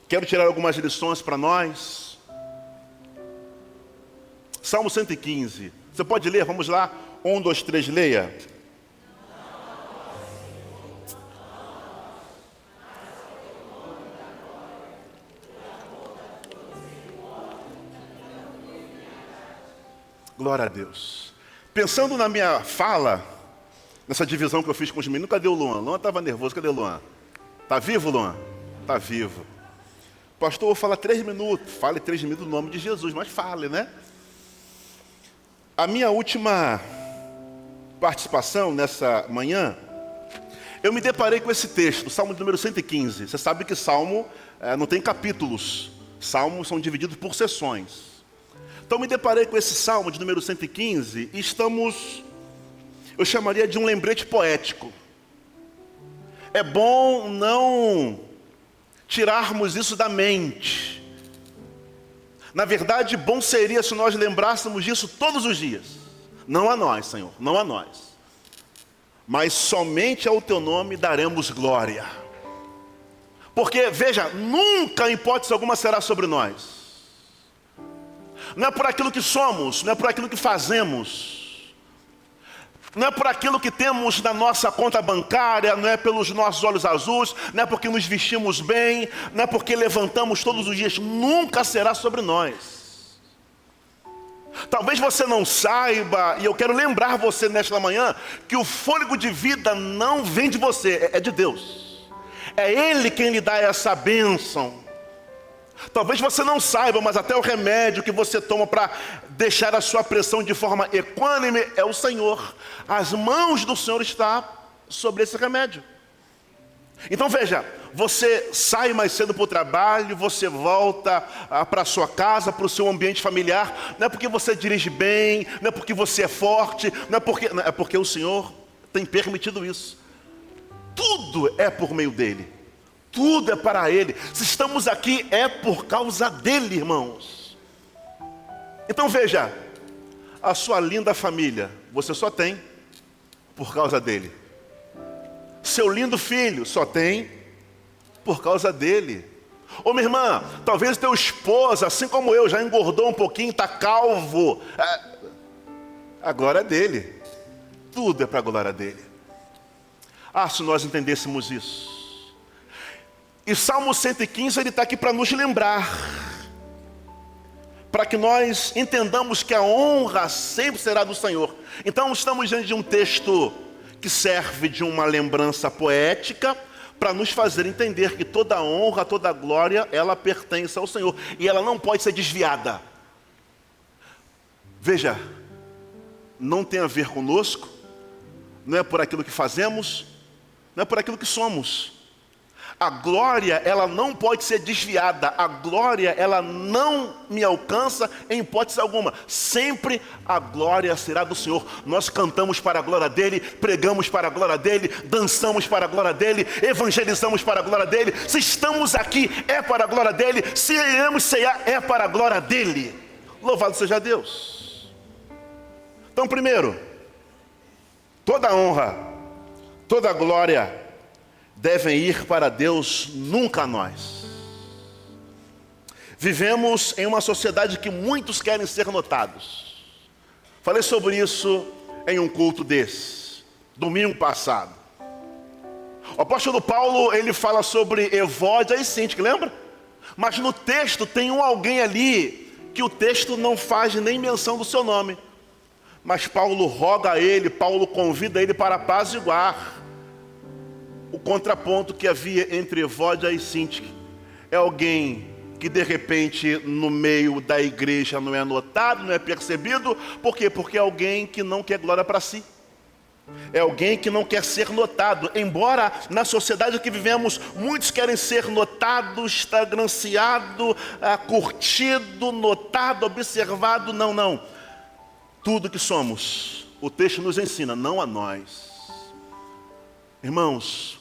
Quero tirar algumas lições para nós. Salmo 115. Você pode ler? Vamos lá. 1, 2, 3, leia. Glória a Deus. Pensando na minha fala, nessa divisão que eu fiz com os meninos, cadê o Luan? Luan estava nervoso, cadê o Luan? Está vivo, Luan? Está vivo. Pastor, eu vou falar 3 minutos. Fale 3 minutos no nome de Jesus, mas fale, né? A minha última participação nessa manhã, eu me deparei com esse texto, Salmo número 115. Você sabe que Salmo não tem capítulos. Salmos são divididos por seções. Então me deparei com esse salmo de número 115 e eu chamaria de um lembrete poético. É bom não tirarmos isso da mente. Na verdade, bom seria se nós lembrássemos disso todos os dias. Não a nós, Senhor, não a nós. Mas somente ao Teu nome daremos glória. Porque, veja, nunca, em hipótese alguma, será sobre nós. Não é por aquilo que somos, não é por aquilo que fazemos, não é por aquilo que temos na nossa conta bancária, não é pelos nossos olhos azuis, não é porque nos vestimos bem, não é porque levantamos todos os dias, nunca será sobre nós. Talvez você não saiba, e eu quero lembrar você nesta manhã, que o fôlego de vida não vem de você, é de Deus. É Ele quem lhe dá essa bênção. Talvez você não saiba, mas até o remédio que você toma para deixar a sua pressão de forma equânime é o Senhor. As mãos do Senhor estão sobre esse remédio. Então veja, você sai mais cedo para o trabalho, você volta para a sua casa, para o seu ambiente familiar. Não é porque você dirige bem, não é porque você é forte, não é porque o Senhor tem permitido isso. Tudo é por meio dele. Tudo é para ele. Se estamos aqui é por causa dele, irmãos. Então veja, a sua linda família, você só tem por causa dele. Seu lindo filho, só tem por causa dele. Ô minha irmã, talvez teu esposo, assim como eu, já engordou um pouquinho, está calvo. A glória é dele. Tudo é para a glória dele. Se nós entendêssemos isso. E Salmo 115, ele está aqui para nos lembrar, para que nós entendamos que a honra sempre será do Senhor. Então estamos diante de um texto que serve de uma lembrança poética, para nos fazer entender que toda honra, toda glória, ela pertence ao Senhor, e ela não pode ser desviada. Veja, não tem a ver conosco, não é por aquilo que fazemos, não é por aquilo que somos. A glória, ela não pode ser desviada. A glória, ela não me alcança em hipótese alguma. Sempre a glória será do Senhor. Nós cantamos para a glória dele, pregamos para a glória dele, dançamos para a glória dele, evangelizamos para a glória dele. Se estamos aqui, é para a glória dele. Se iremos ceiar, é para a glória dele. Louvado seja Deus. Então, primeiro, toda honra, toda glória devem ir para Deus, nunca a nós. Vivemos em uma sociedade que muitos querem ser notados. Falei sobre isso em um culto desse, domingo passado. O apóstolo Paulo, ele fala sobre Evódia e Sintique, lembra? Mas no texto tem alguém ali que o texto não faz nem menção do seu nome. Mas Paulo roga a ele, Paulo convida ele para apaziguar o contraponto que havia entre Evódia e Sintique. É alguém que de repente no meio da igreja não é notado, não é percebido. Por quê? Porque é alguém que não quer glória para si. É alguém que não quer ser notado. Embora na sociedade que vivemos, muitos querem ser notados, estagranciado, curtido, notado, observado. Não. Tudo que somos, o texto nos ensina, não a nós. Irmãos,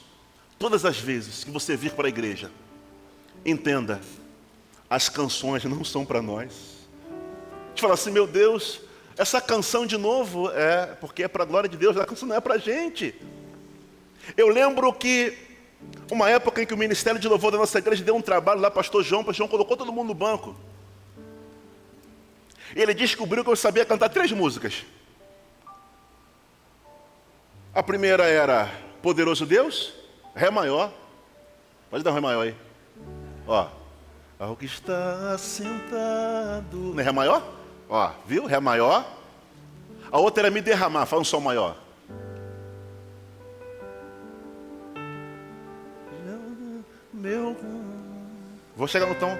todas as vezes que você vir para a igreja, entenda, as canções não são para nós. A gente fala assim, meu Deus, essa canção de novo é porque é para a glória de Deus, a canção não é para a gente. Eu lembro que uma época em que o ministério de louvor da nossa igreja deu um trabalho lá, pastor João colocou todo mundo no banco. E ele descobriu que eu sabia cantar 3 músicas. A primeira era Poderoso Deus, Ré maior. Pode dar um Ré maior aí. Ó. Ao que está sentado. Não é Ré maior? Ó, viu? Ré maior. A outra era Me Derramar, faz um Sol maior. Vou chegar no tom.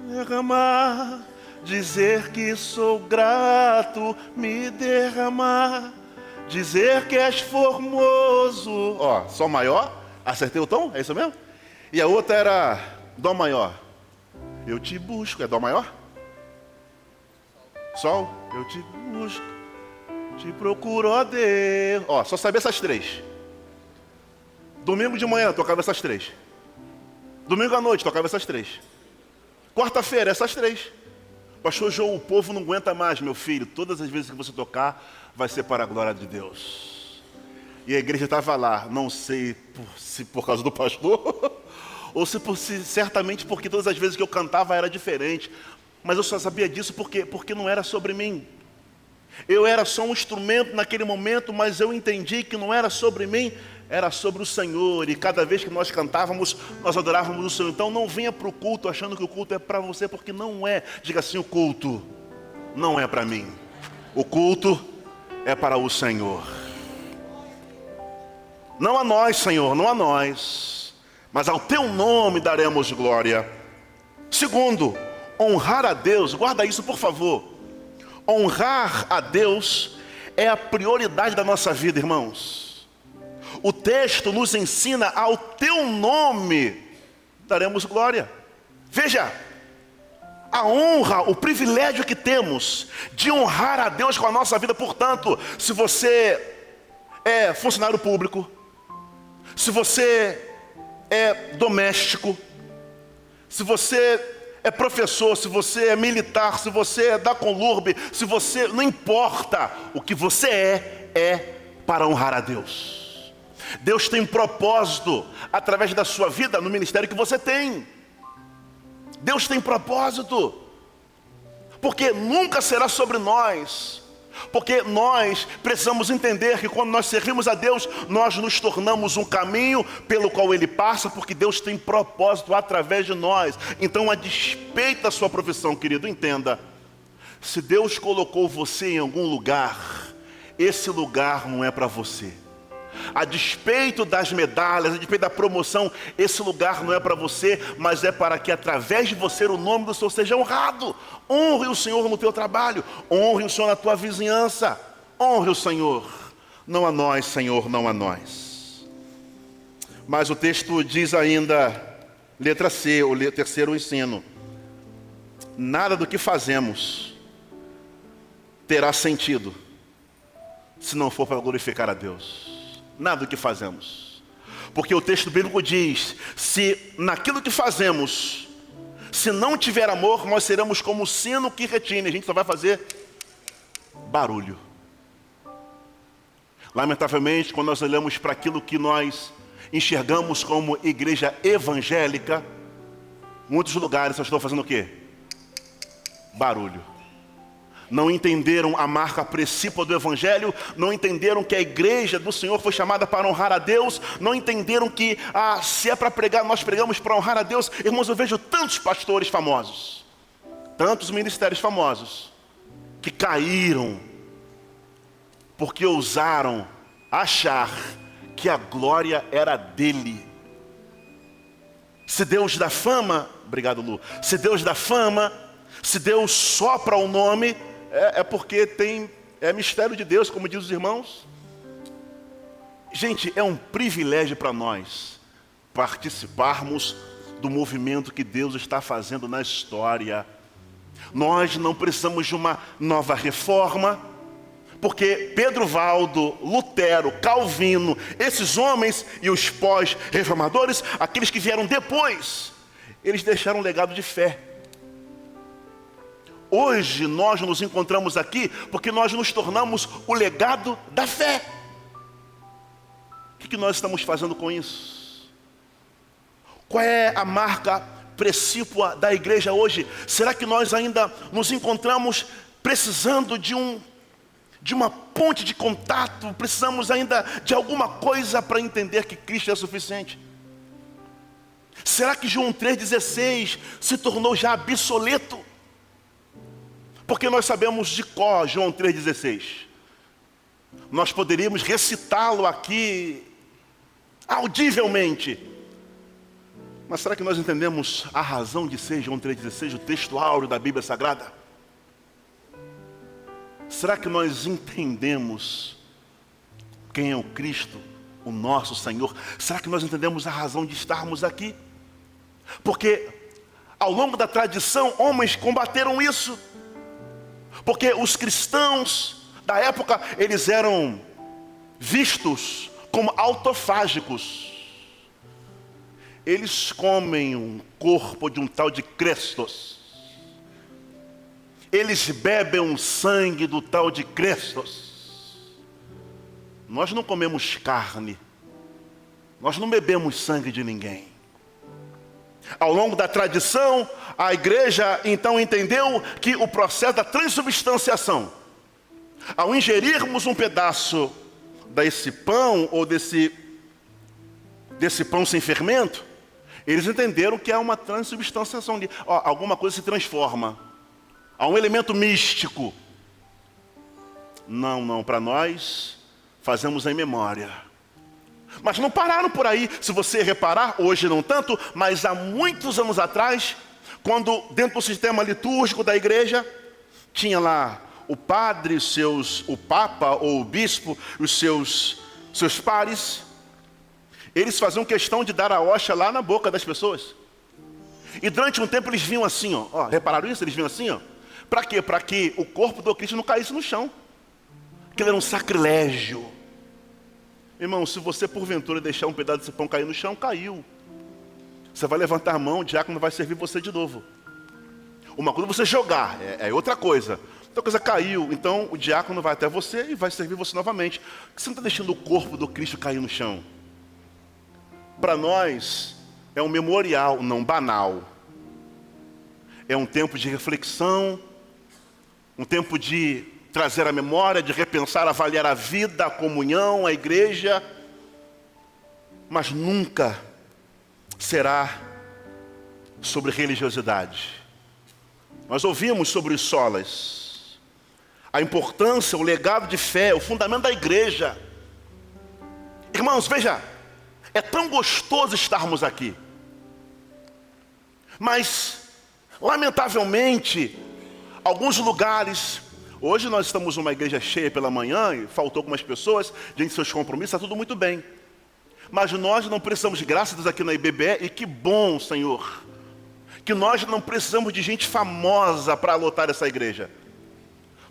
Derramar, dizer que sou grato, me derramar, dizer que és formoso. Ó, Sol maior, acertei o tom, é isso mesmo? E a outra era Dó maior. Eu te busco. É Dó maior? Sol. Eu te busco. Te procuro, ó Deus. Ó, só sabia essas três. Domingo de manhã tocava essas três. Domingo à noite tocava essas três. Quarta-feira, essas três. Pastor João, o povo não aguenta mais, meu filho. Todas as vezes que você tocar, vai ser para a glória de Deus. E a igreja estava lá, não sei se por causa do pastor, ou se certamente porque todas as vezes que eu cantava era diferente. Mas eu só sabia disso porque não era sobre mim. Eu era só um instrumento naquele momento, mas eu entendi que não era sobre mim, era sobre o Senhor. E cada vez que nós cantávamos, nós adorávamos o Senhor. Então não venha para o culto achando que o culto é para você, porque não é. Diga assim, o culto não é para mim. O culto é para o Senhor. Não a nós, Senhor, não a nós, mas ao teu nome daremos glória. Segundo, honrar a Deus. Guarda isso, por favor. Honrar a Deus é a prioridade da nossa vida, irmãos. O texto nos ensina, ao teu nome daremos glória. Veja, a honra, o privilégio que temos de honrar a Deus com a nossa vida. Portanto, se você é funcionário público, se você é doméstico, se você é professor, se você é militar, se você é da Conlurb, se você, não importa o que você é para honrar a Deus. Deus tem um propósito através da sua vida no ministério que você tem. Deus tem propósito, porque nunca será sobre nós. Porque nós precisamos entender que quando nós servimos a Deus, nós nos tornamos um caminho pelo qual Ele passa, porque Deus tem propósito através de nós. Então, a despeito da sua profissão, querido, entenda, se Deus colocou você em algum lugar, esse lugar não é para você. A despeito das medalhas, a despeito da promoção, esse lugar não é para você, mas é para que através de você o nome do Senhor seja honrado. Honre o Senhor no teu trabalho, honre o Senhor na tua vizinhança, honre o Senhor. Não a nós, Senhor, não a nós. Mas o texto diz ainda, letra C, o terceiro ensino: nada do que fazemos terá sentido se não for para glorificar a Deus. Nada do que fazemos, porque o texto bíblico diz, se naquilo que fazemos, se não tiver amor, nós seremos como o sino que retine, a gente só vai fazer barulho. Lamentavelmente, quando nós olhamos para aquilo que nós enxergamos como igreja evangélica, muitos lugares só estão fazendo o quê? Barulho. Não entenderam a marca principal do Evangelho, não entenderam que a igreja do Senhor foi chamada para honrar a Deus, não entenderam que se é para pregar, nós pregamos para honrar a Deus. Irmãos, eu vejo tantos pastores famosos, tantos ministérios famosos, que caíram, porque ousaram achar que a glória era dele. Se Deus dá fama, obrigado Lu, se Deus dá fama, se Deus sopra o nome, é porque é mistério de Deus, como diz os irmãos. Gente, é um privilégio para nós participarmos do movimento que Deus está fazendo na história. Nós não precisamos de uma nova reforma, porque Pedro Valdo, Lutero, Calvino, esses homens e os pós-reformadores, aqueles que vieram depois, eles deixaram um legado de fé. Hoje nós nos encontramos aqui porque nós nos tornamos o legado da fé. O que nós estamos fazendo com isso? Qual é a marca precípua da igreja hoje? Será que nós ainda nos encontramos precisando de uma ponte de contato? Precisamos ainda de alguma coisa para entender que Cristo é suficiente? Será que João 3,16 se tornou já obsoleto? Porque nós sabemos de cor João 3,16. Nós poderíamos recitá-lo aqui audivelmente. Mas será que nós entendemos a razão de ser João 3,16, o texto áureo da Bíblia Sagrada? Será que nós entendemos quem é o Cristo, o nosso Senhor? Será que nós entendemos a razão de estarmos aqui? Porque ao longo da tradição, homens combateram isso. Porque os cristãos da época, eles eram vistos como autofágicos. Eles comem um corpo de um tal de Crestos. Eles bebem o sangue do tal de Crestos. Nós não comemos carne. Nós não bebemos sangue de ninguém. Ao longo da tradição, a igreja então entendeu que o processo da transubstanciação, ao ingerirmos um pedaço desse pão ou desse pão sem fermento, eles entenderam que há uma transubstanciação ali. Alguma coisa se transforma. Há um elemento místico. Não, para nós fazemos em memória. Mas não pararam por aí. Se você reparar, hoje não tanto, mas há muitos anos atrás, quando dentro do sistema litúrgico da igreja, tinha lá o padre, o papa ou o bispo, os seus pares, eles faziam questão de dar a hóstia lá na boca das pessoas. E durante um tempo eles vinham assim, ó, repararam isso? Eles vinham assim, ó. Para quê? Para que o corpo do Cristo não caísse no chão. Aquilo era um sacrilégio. Irmão, se você porventura deixar um pedaço desse pão cair no chão, caiu. Você vai levantar a mão, o diácono vai servir você de novo. Uma coisa é você jogar, é outra coisa. Outra coisa caiu, então o diácono vai até você e vai servir você novamente. Por que você não está deixando o corpo do Cristo cair no chão? Para nós, é um memorial, não banal. É um tempo de reflexão, um tempo de trazer a memória, de repensar, avaliar a vida, a comunhão, a igreja. Mas nunca será sobre religiosidade. Nós ouvimos sobre os solas, a importância, o legado de fé, o fundamento da igreja. Irmãos, veja, é tão gostoso estarmos aqui. Mas, lamentavelmente, alguns lugares, hoje nós estamos numa igreja cheia pela manhã, e faltou algumas pessoas, diante de seus compromissos, está tudo muito bem. Mas nós não precisamos, graças a Deus aqui na IBBE, e que bom, Senhor, que nós não precisamos de gente famosa para lotar essa igreja.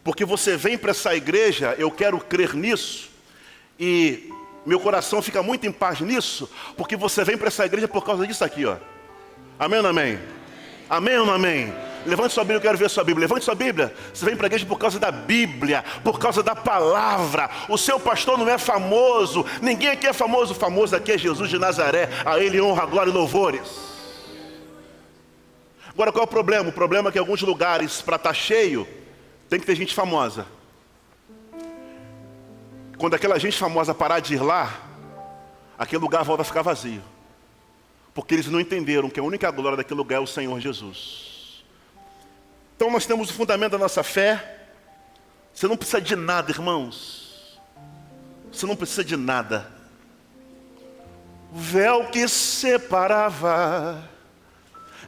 Porque você vem para essa igreja, eu quero crer nisso, e meu coração fica muito em paz nisso, porque você vem para essa igreja por causa disso aqui, ó. Amém ou não amém? Amém ou não amém? Levante sua Bíblia, eu quero ver sua Bíblia. Levante sua Bíblia. Você vem para a igreja por causa da Bíblia, por causa da palavra. O seu pastor não é famoso. Ninguém aqui é famoso. O famoso aqui é Jesus de Nazaré. A Ele honra, glória e louvores. Agora, qual é o problema? O problema é que em alguns lugares, para estar cheio, tem que ter gente famosa. Quando aquela gente famosa parar de ir lá, aquele lugar volta a ficar vazio. Porque eles não entenderam que a única glória daquele lugar é o Senhor Jesus. Então nós temos o fundamento da nossa fé. Você não precisa de nada, irmãos. Você não precisa de nada. O véu que separava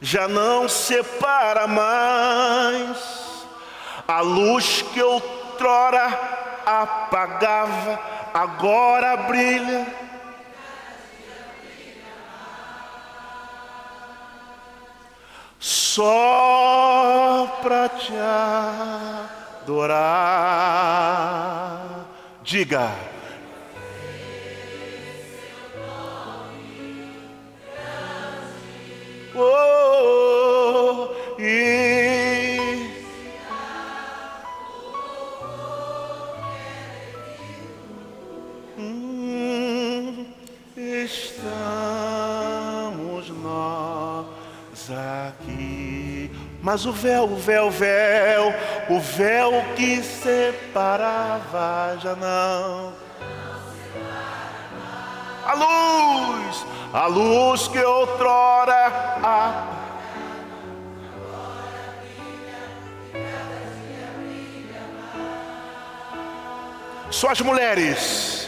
já não separa mais. A luz que outrora apagava agora brilha. Só para te adorar. Diga. Oh, estamos nós aqui. Mas o véu que separava já não. A luz que outrora só as mulheres.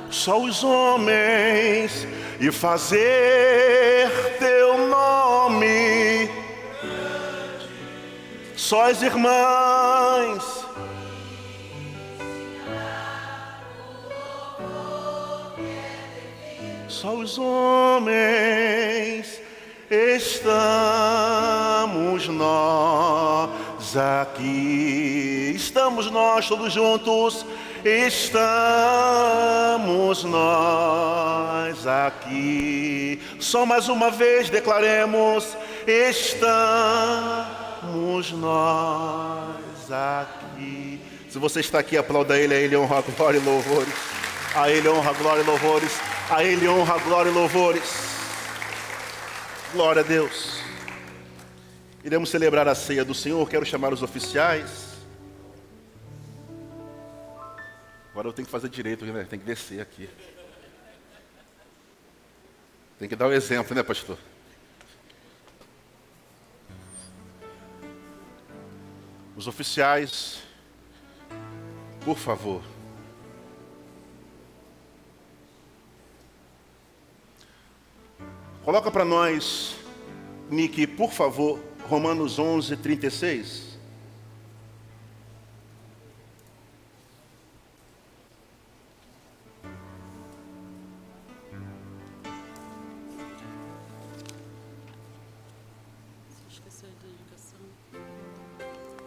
Só os homens e fazer teu nome. Só as irmãs. só os homens, estamos nós aqui. Estamos nós todos juntos, estamos nós aqui. Só mais uma vez declaremos: estamos nós aqui. Se você está aqui, aplauda Ele, a Ele honra, glória e louvores. A Ele honra, glória e louvores. A Ele honra, glória e louvores. Glória a Deus. Iremos celebrar a ceia do Senhor. Quero chamar os oficiais. Agora eu tenho que fazer direito, né? Tem que descer aqui. Tem que dar o exemplo, né, pastor? Os oficiais, por favor. Coloca para nós, Nick, por favor, Romanos 11:36.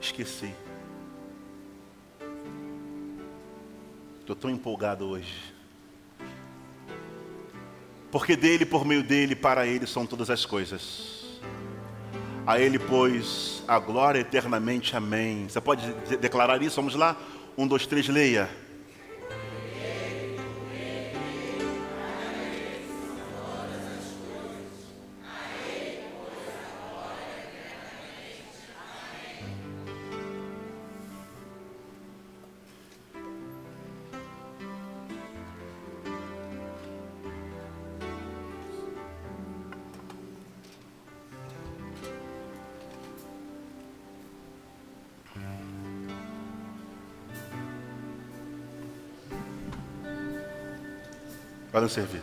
Esqueci. Estou tão empolgado hoje. Porque dele, por meio dele, para ele são todas as coisas. A ele, pois, a glória eternamente. Amém. Você pode declarar isso? Vamos lá? 1, 2, 3, leia. Podem servir.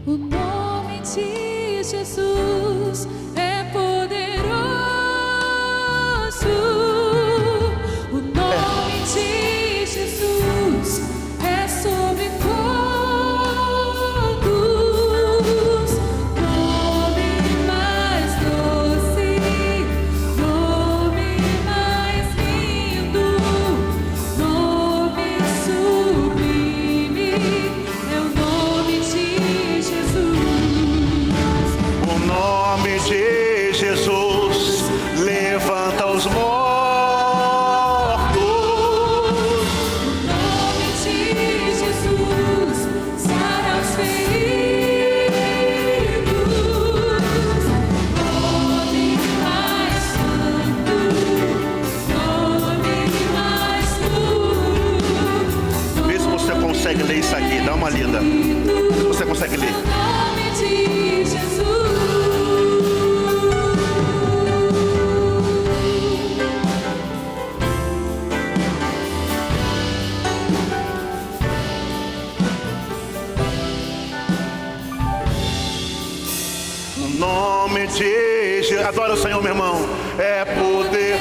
O nome de Jesus é poderoso. O nome de Jesus é sobre todos. Nome mais doce, nome mais lindo, nome sublime é o nome de Jesus. O nome de Jesus levanta os mortos. O nome de Jesus sara os feridos. Nome mais santo, nome mais puro. Vê se você consegue ler isso aqui. Dá uma lida. Vê se você consegue ler. Nome de Jesus. O nome de Jesus. Adora o Senhor, meu irmão. É poder.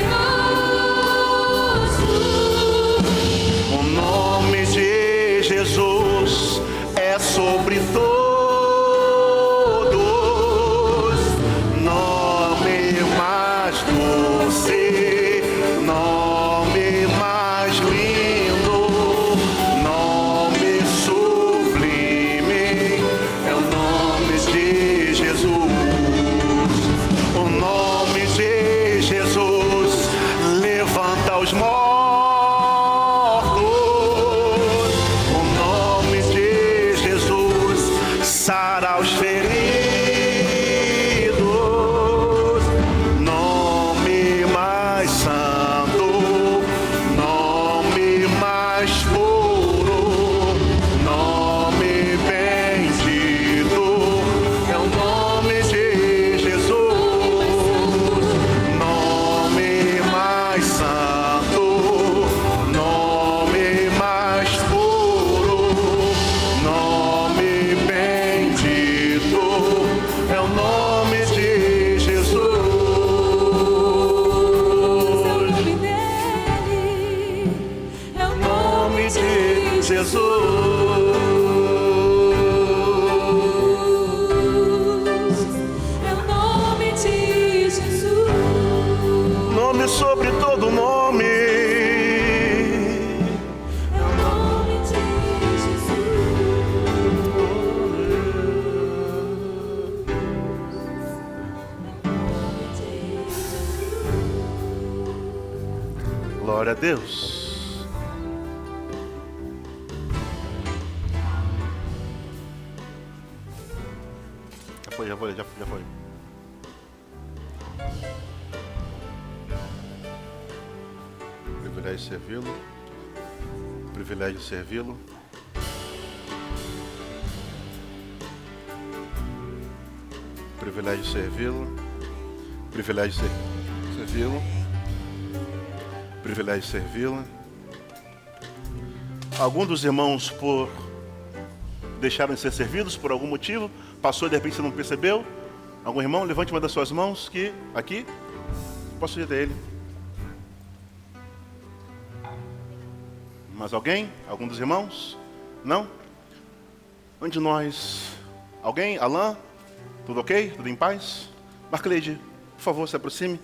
O nome de Jesus é sobre todos. Nome mais doce, nome mais lindo, nome sublime é o nome de Jesus. O nome de Jesus levanta os mortos. O nome de Jesus sara os feridos. Nome mais santo, nome mais puro, nome bendito é o nome de Jesus. Nome mais santo, nome mais puro, nome bendito É o nome de Jesus. Nome sobre todo nome. É o nome de Jesus. Glória a Deus. Já foi. Privilégio servi-lo. Privilégio servi-lo. Privilégio servi-lo. Privilégio servi-lo. Privilégio servi-lo. Algum dos irmãos deixaram de ser servidos por algum motivo? Passou e de repente você não percebeu? Algum irmão? Levante uma das suas mãos aqui. Posso ir até ele. Mais alguém? Algum dos irmãos? Não? Onde nós? Alguém? Alain? Tudo ok? Tudo em paz? Marcleide, por favor, se aproxime.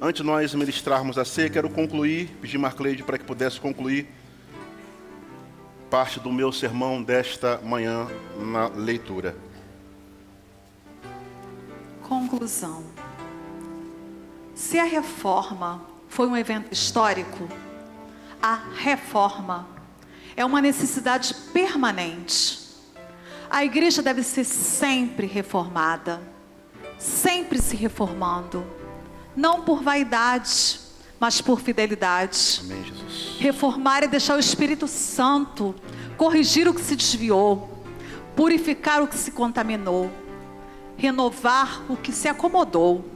Antes de nós ministrarmos a ceia, quero pedir Marcleide para que pudesse concluir parte do meu sermão desta manhã na leitura. Conclusão. Se a reforma foi um evento histórico, a reforma é uma necessidade permanente. A igreja deve ser sempre reformada, sempre se reformando, não por vaidade, mas por fidelidade. Amém, Jesus. Reformar é deixar o Espírito Santo corrigir o que se desviou, purificar o que se contaminou, renovar o que se acomodou.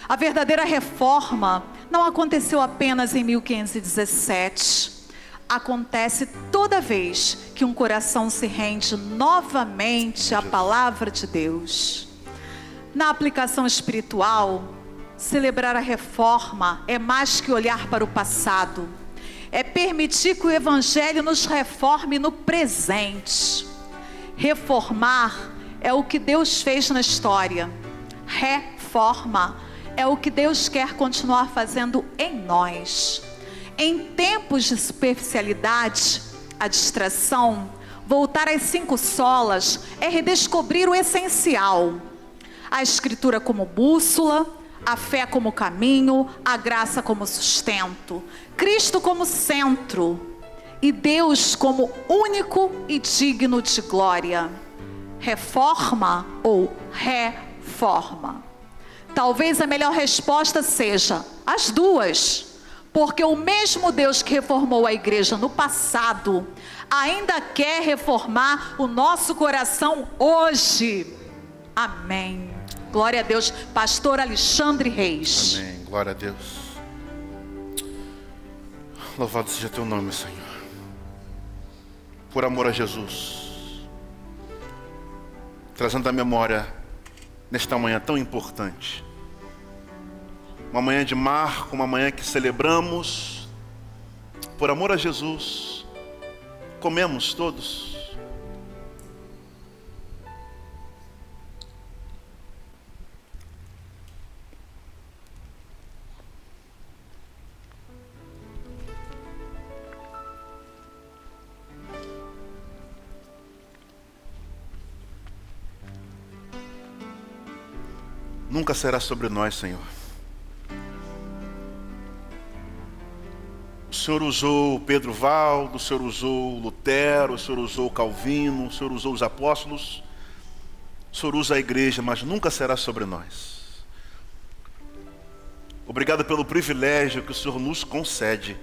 A verdadeira reforma não aconteceu apenas em 1517. Acontece toda vez que um coração se rende novamente à palavra de Deus. Na aplicação espiritual, celebrar a reforma é mais que olhar para o passado. É permitir que o Evangelho nos reforme no presente. Reformar é o que Deus fez na história. Reforma é o que Deus quer continuar fazendo em nós. Em tempos de superficialidade, a distração, voltar às 5 solas é redescobrir o essencial. A Escritura como bússola, a fé como caminho, a graça como sustento, Cristo como centro e Deus como único e digno de glória. Reforma ou reforma? Talvez a melhor resposta seja as duas, porque o mesmo Deus que reformou a igreja no passado ainda quer reformar o nosso coração hoje. Amém. Glória a Deus. Pastor Alexandre Reis. Amém. Glória a Deus. Louvado seja teu nome, Senhor. Por amor a Jesus. Trazendo à memória nesta manhã tão importante. Uma manhã de marco, uma manhã que celebramos. Por amor a Jesus. Comemos todos. Nunca será sobre nós, Senhor. O Senhor usou Pedro Valdo, o Senhor usou Lutero, o Senhor usou Calvino, o Senhor usou os apóstolos, o Senhor usa a igreja, mas nunca será sobre nós. Obrigado pelo privilégio que o Senhor nos concede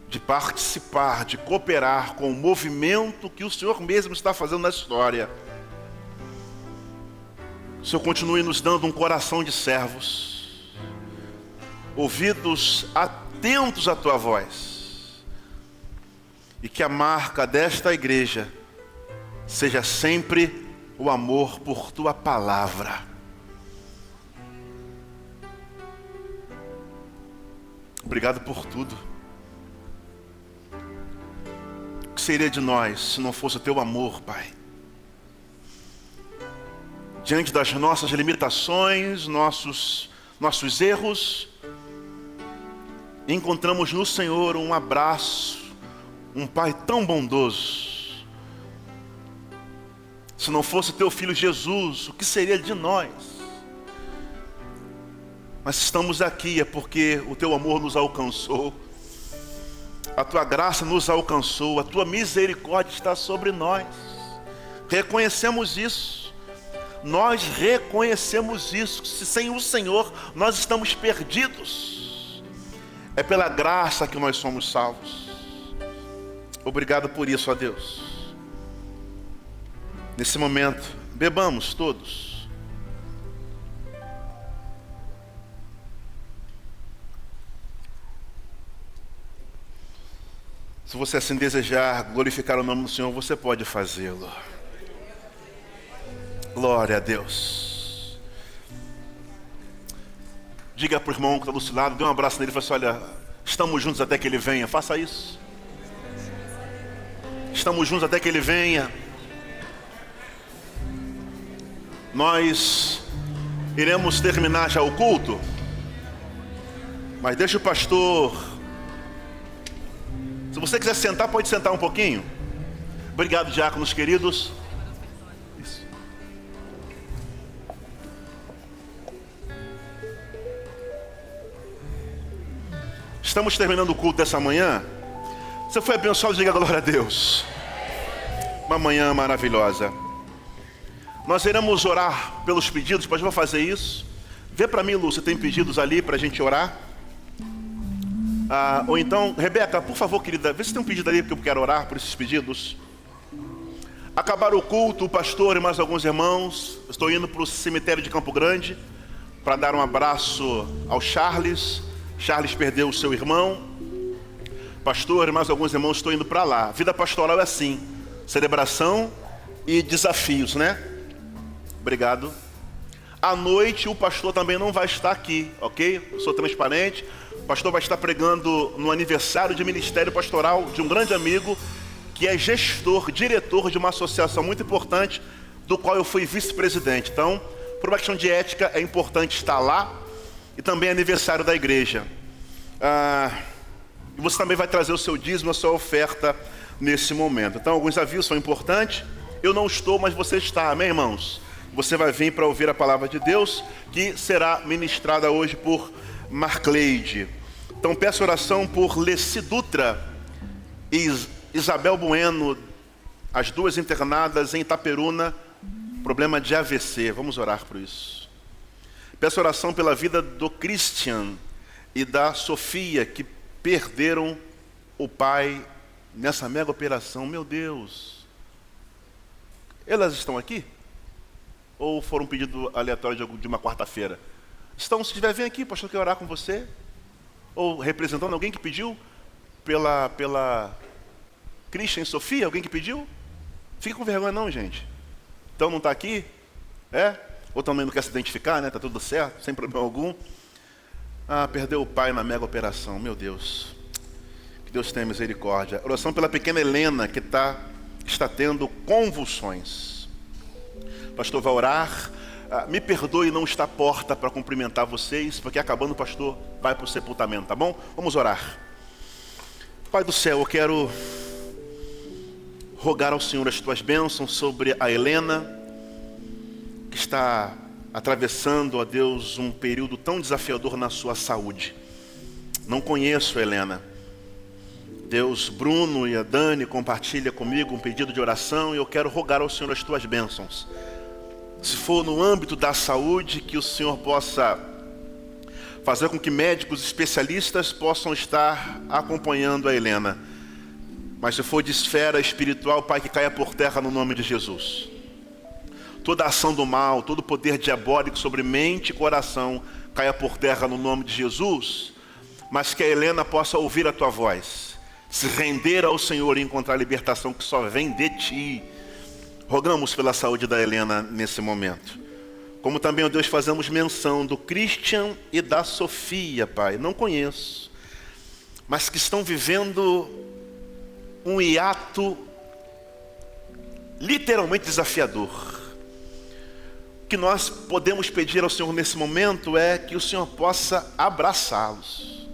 de participar, de cooperar com o movimento que o Senhor mesmo está fazendo na história. O Senhor continue nos dando um coração de servos, ouvidos atentos à Tua voz, e que a marca desta igreja seja sempre o amor por Tua palavra. Obrigado por tudo. seria de nós se não fosse o teu amor, Pai? Diante das nossas limitações, nossos erros, encontramos no Senhor um abraço, um Pai tão bondoso. Se não fosse o teu Filho Jesus, o que seria de nós? Mas estamos aqui é porque o teu amor nos alcançou, a tua graça nos alcançou, a tua misericórdia está sobre nós. Reconhecemos isso. Nós reconhecemos isso, que sem o Senhor nós estamos perdidos. É pela graça que nós somos salvos. Obrigado por isso, ó Deus. Nesse momento, bebamos todos. Se você assim desejar glorificar o nome do Senhor, você pode fazê-lo. Glória a Deus. Diga para o irmão que está do seu lado, dê um abraço nele e fala assim: olha, estamos juntos até que ele venha. Faça isso. Estamos juntos até que ele venha. Nós iremos terminar já o culto, mas deixa o pastor. Se você quiser sentar, pode sentar um pouquinho. Obrigado, diáconos queridos. Isso. Estamos terminando o culto dessa manhã. Você foi abençoado, diga glória a Deus. Uma manhã maravilhosa. Nós iremos orar pelos pedidos, mas vou fazer isso. Vê para mim, Lu, você tem pedidos ali para a gente orar? Ou então, Rebeca, por favor, querida, vê se tem um pedido ali, porque eu quero orar por esses pedidos. Acabar o culto, o pastor e mais alguns irmãos, estou indo para o cemitério de Campo Grande para dar um abraço ao Charles. Charles perdeu o seu irmão. Pastor e mais alguns irmãos, estou indo para lá. Vida pastoral é assim, celebração e desafios, né? Obrigado. À noite o pastor também não vai estar aqui, ok? Eu sou transparente. O pastor vai estar pregando no aniversário de ministério pastoral de um grande amigo que é gestor, diretor de uma associação muito importante, do qual eu fui vice-presidente. Então, por uma questão de ética, é importante estar lá. E também é aniversário da igreja. E você também vai trazer o seu dízimo, a sua oferta nesse momento. Então, alguns avisos são importantes. Eu não estou, mas você está, amém, irmãos? Você vai vir para ouvir a palavra de Deus, que será ministrada hoje por Marcleide. Então peço oração por Leci Dutra e Isabel Bueno, as duas internadas em Itaperuna, problema de AVC. Vamos orar por isso. Peço oração pela vida do Christian e da Sofia, que perderam o pai nessa mega operação. Meu Deus. Elas estão aqui? Ou foram um pedido aleatório de uma quarta-feira? Estão, se estiver, vem aqui, pastor, quer orar com você. Ou representando alguém que pediu pela Christian e Sofia, alguém que pediu? Fica com vergonha não, gente. Então não está aqui? Ou também não quer se identificar, né? Está tudo certo, sem problema algum. Perdeu o pai na mega operação, meu Deus. Que Deus tenha misericórdia. Oração pela pequena Helena, que está tendo convulsões. O pastor vai orar. Me perdoe não estar à porta para cumprimentar vocês, porque acabando o pastor vai para o sepultamento, tá bom? Vamos orar. Pai do céu, eu quero rogar ao Senhor as tuas bênçãos sobre a Helena, que está atravessando, ó Deus, um período tão desafiador na sua saúde. Não conheço a Helena. Deus, Bruno e a Dani compartilha comigo um pedido de oração e eu quero rogar ao Senhor as tuas bênçãos. Se for no âmbito da saúde, que o Senhor possa fazer com que médicos especialistas possam estar acompanhando a Helena. Mas se for de esfera espiritual, Pai, que caia por terra no nome de Jesus. Toda ação do mal, todo poder diabólico sobre mente e coração, caia por terra no nome de Jesus. Mas que a Helena possa ouvir a tua voz, se render ao Senhor e encontrar a libertação que só vem de ti. Rogamos pela saúde da Helena nesse momento. Como também, ó Deus, fazemos menção do Christian e da Sofia, Pai. Não conheço, mas que estão vivendo um hiato literalmente desafiador. O que nós podemos pedir ao Senhor nesse momento é que o Senhor possa abraçá-los.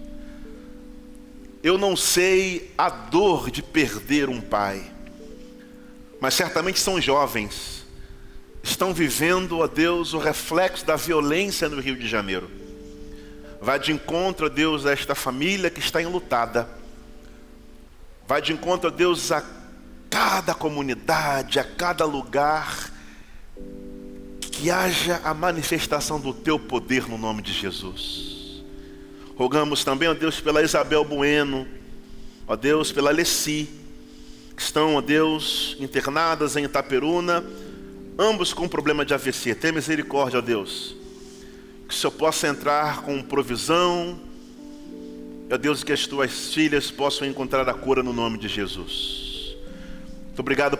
Eu não sei a dor de perder um pai, mas certamente são jovens, estão vivendo, ó Deus, o reflexo da violência no Rio de Janeiro. Vai de encontro, ó Deus, a esta família que está enlutada. Vai de encontro, ó Deus, a cada comunidade, a cada lugar, que haja a manifestação do Teu poder no nome de Jesus. Rogamos também, ó Deus, pela Isabel Bueno, ó Deus, pela Alessi, que estão, ó Deus, internadas em Itaperuna, ambos com problema de AVC. Tenha misericórdia, ó Deus, que o Senhor possa entrar com provisão, ó Deus, que as Tuas filhas possam encontrar a cura no nome de Jesus. Muito obrigado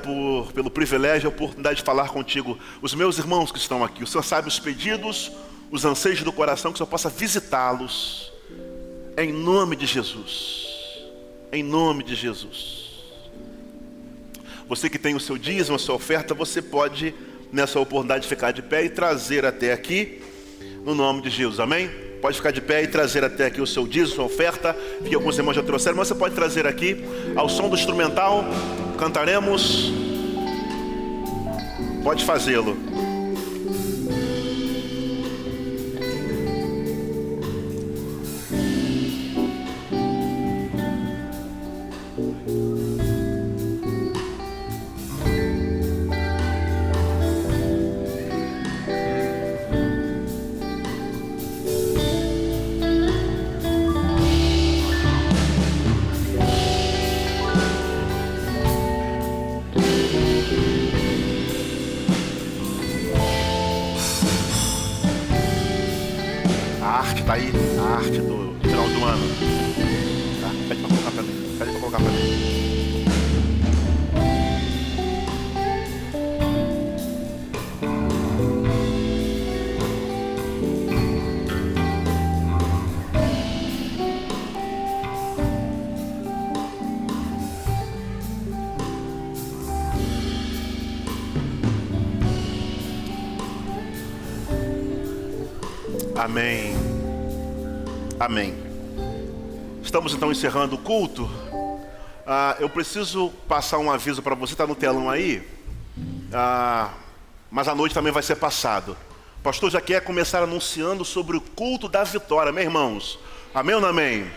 pelo privilégio e a oportunidade de falar contigo. Os meus irmãos que estão aqui, o Senhor sabe os pedidos, os anseios do coração, que o Senhor possa visitá-los, em nome de Jesus. Em nome de Jesus. Você que tem o seu dízimo, a sua oferta, você pode, nessa oportunidade, ficar de pé e trazer até aqui, no nome de Jesus, amém? Pode ficar de pé e trazer até aqui o seu dízimo, sua oferta, que alguns irmãos já trouxeram, mas você pode trazer aqui, ao som do instrumental, cantaremos, pode fazê-lo. Tá aí, a arte do final do ano. Tá? Pede pra colocar pra mim. Pede pra colocar pra mim. Amém. Amém. Estamos então encerrando o culto. Eu preciso passar um aviso para você, está no telão aí. Mas a noite também vai ser passado. O pastor já quer começar anunciando sobre o culto da vitória, meus irmãos. Amém ou não amém?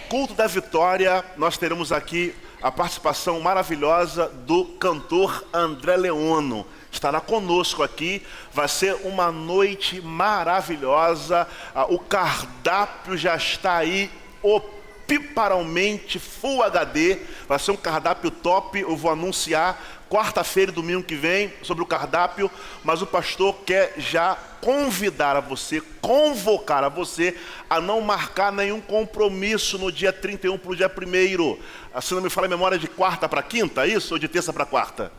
Culto da vitória, nós teremos aqui a participação maravilhosa do cantor André Leono. Estará conosco aqui, vai ser uma noite maravilhosa. O cardápio já está aí, opiparalmente, Full HD. Vai ser um cardápio top, eu vou anunciar quarta-feira e domingo que vem sobre o cardápio. Mas o pastor quer já convidar a você, convocar a você a não marcar nenhum compromisso no dia 31 para o dia 1º. Se não me fala a memória, de quarta para quinta, é isso? Ou de terça para quarta?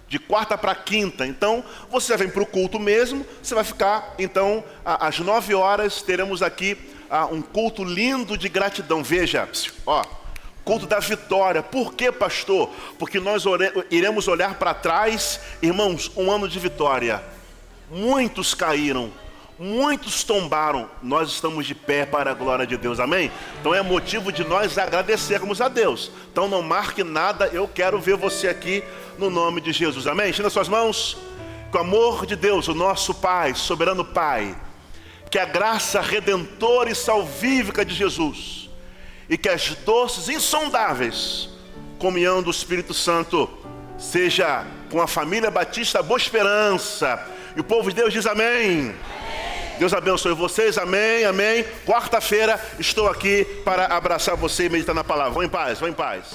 De quarta para quinta. Então, você já vem para o culto mesmo. Você vai ficar, então, às 9 horas, teremos aqui um culto lindo de gratidão. Veja, ó, culto da vitória. Por quê, pastor? Porque nós iremos olhar para trás, irmãos, um ano de vitória. Muitos caíram, muitos tombaram. Nós estamos de pé para a glória de Deus, amém? Então é motivo de nós agradecermos a Deus. Então não marque nada, eu quero ver você aqui no nome de Jesus, amém? Estenda suas mãos. Com o amor de Deus, o nosso Pai, soberano Pai, que a graça redentora e salvífica de Jesus e que as doces insondáveis comunhão do Espírito Santo seja com a família Batista Boa Esperança. E o povo de Deus diz amém. Deus abençoe vocês, amém, amém. Quarta-feira estou aqui para abraçar você e meditar na palavra. Vão em paz, vão em paz.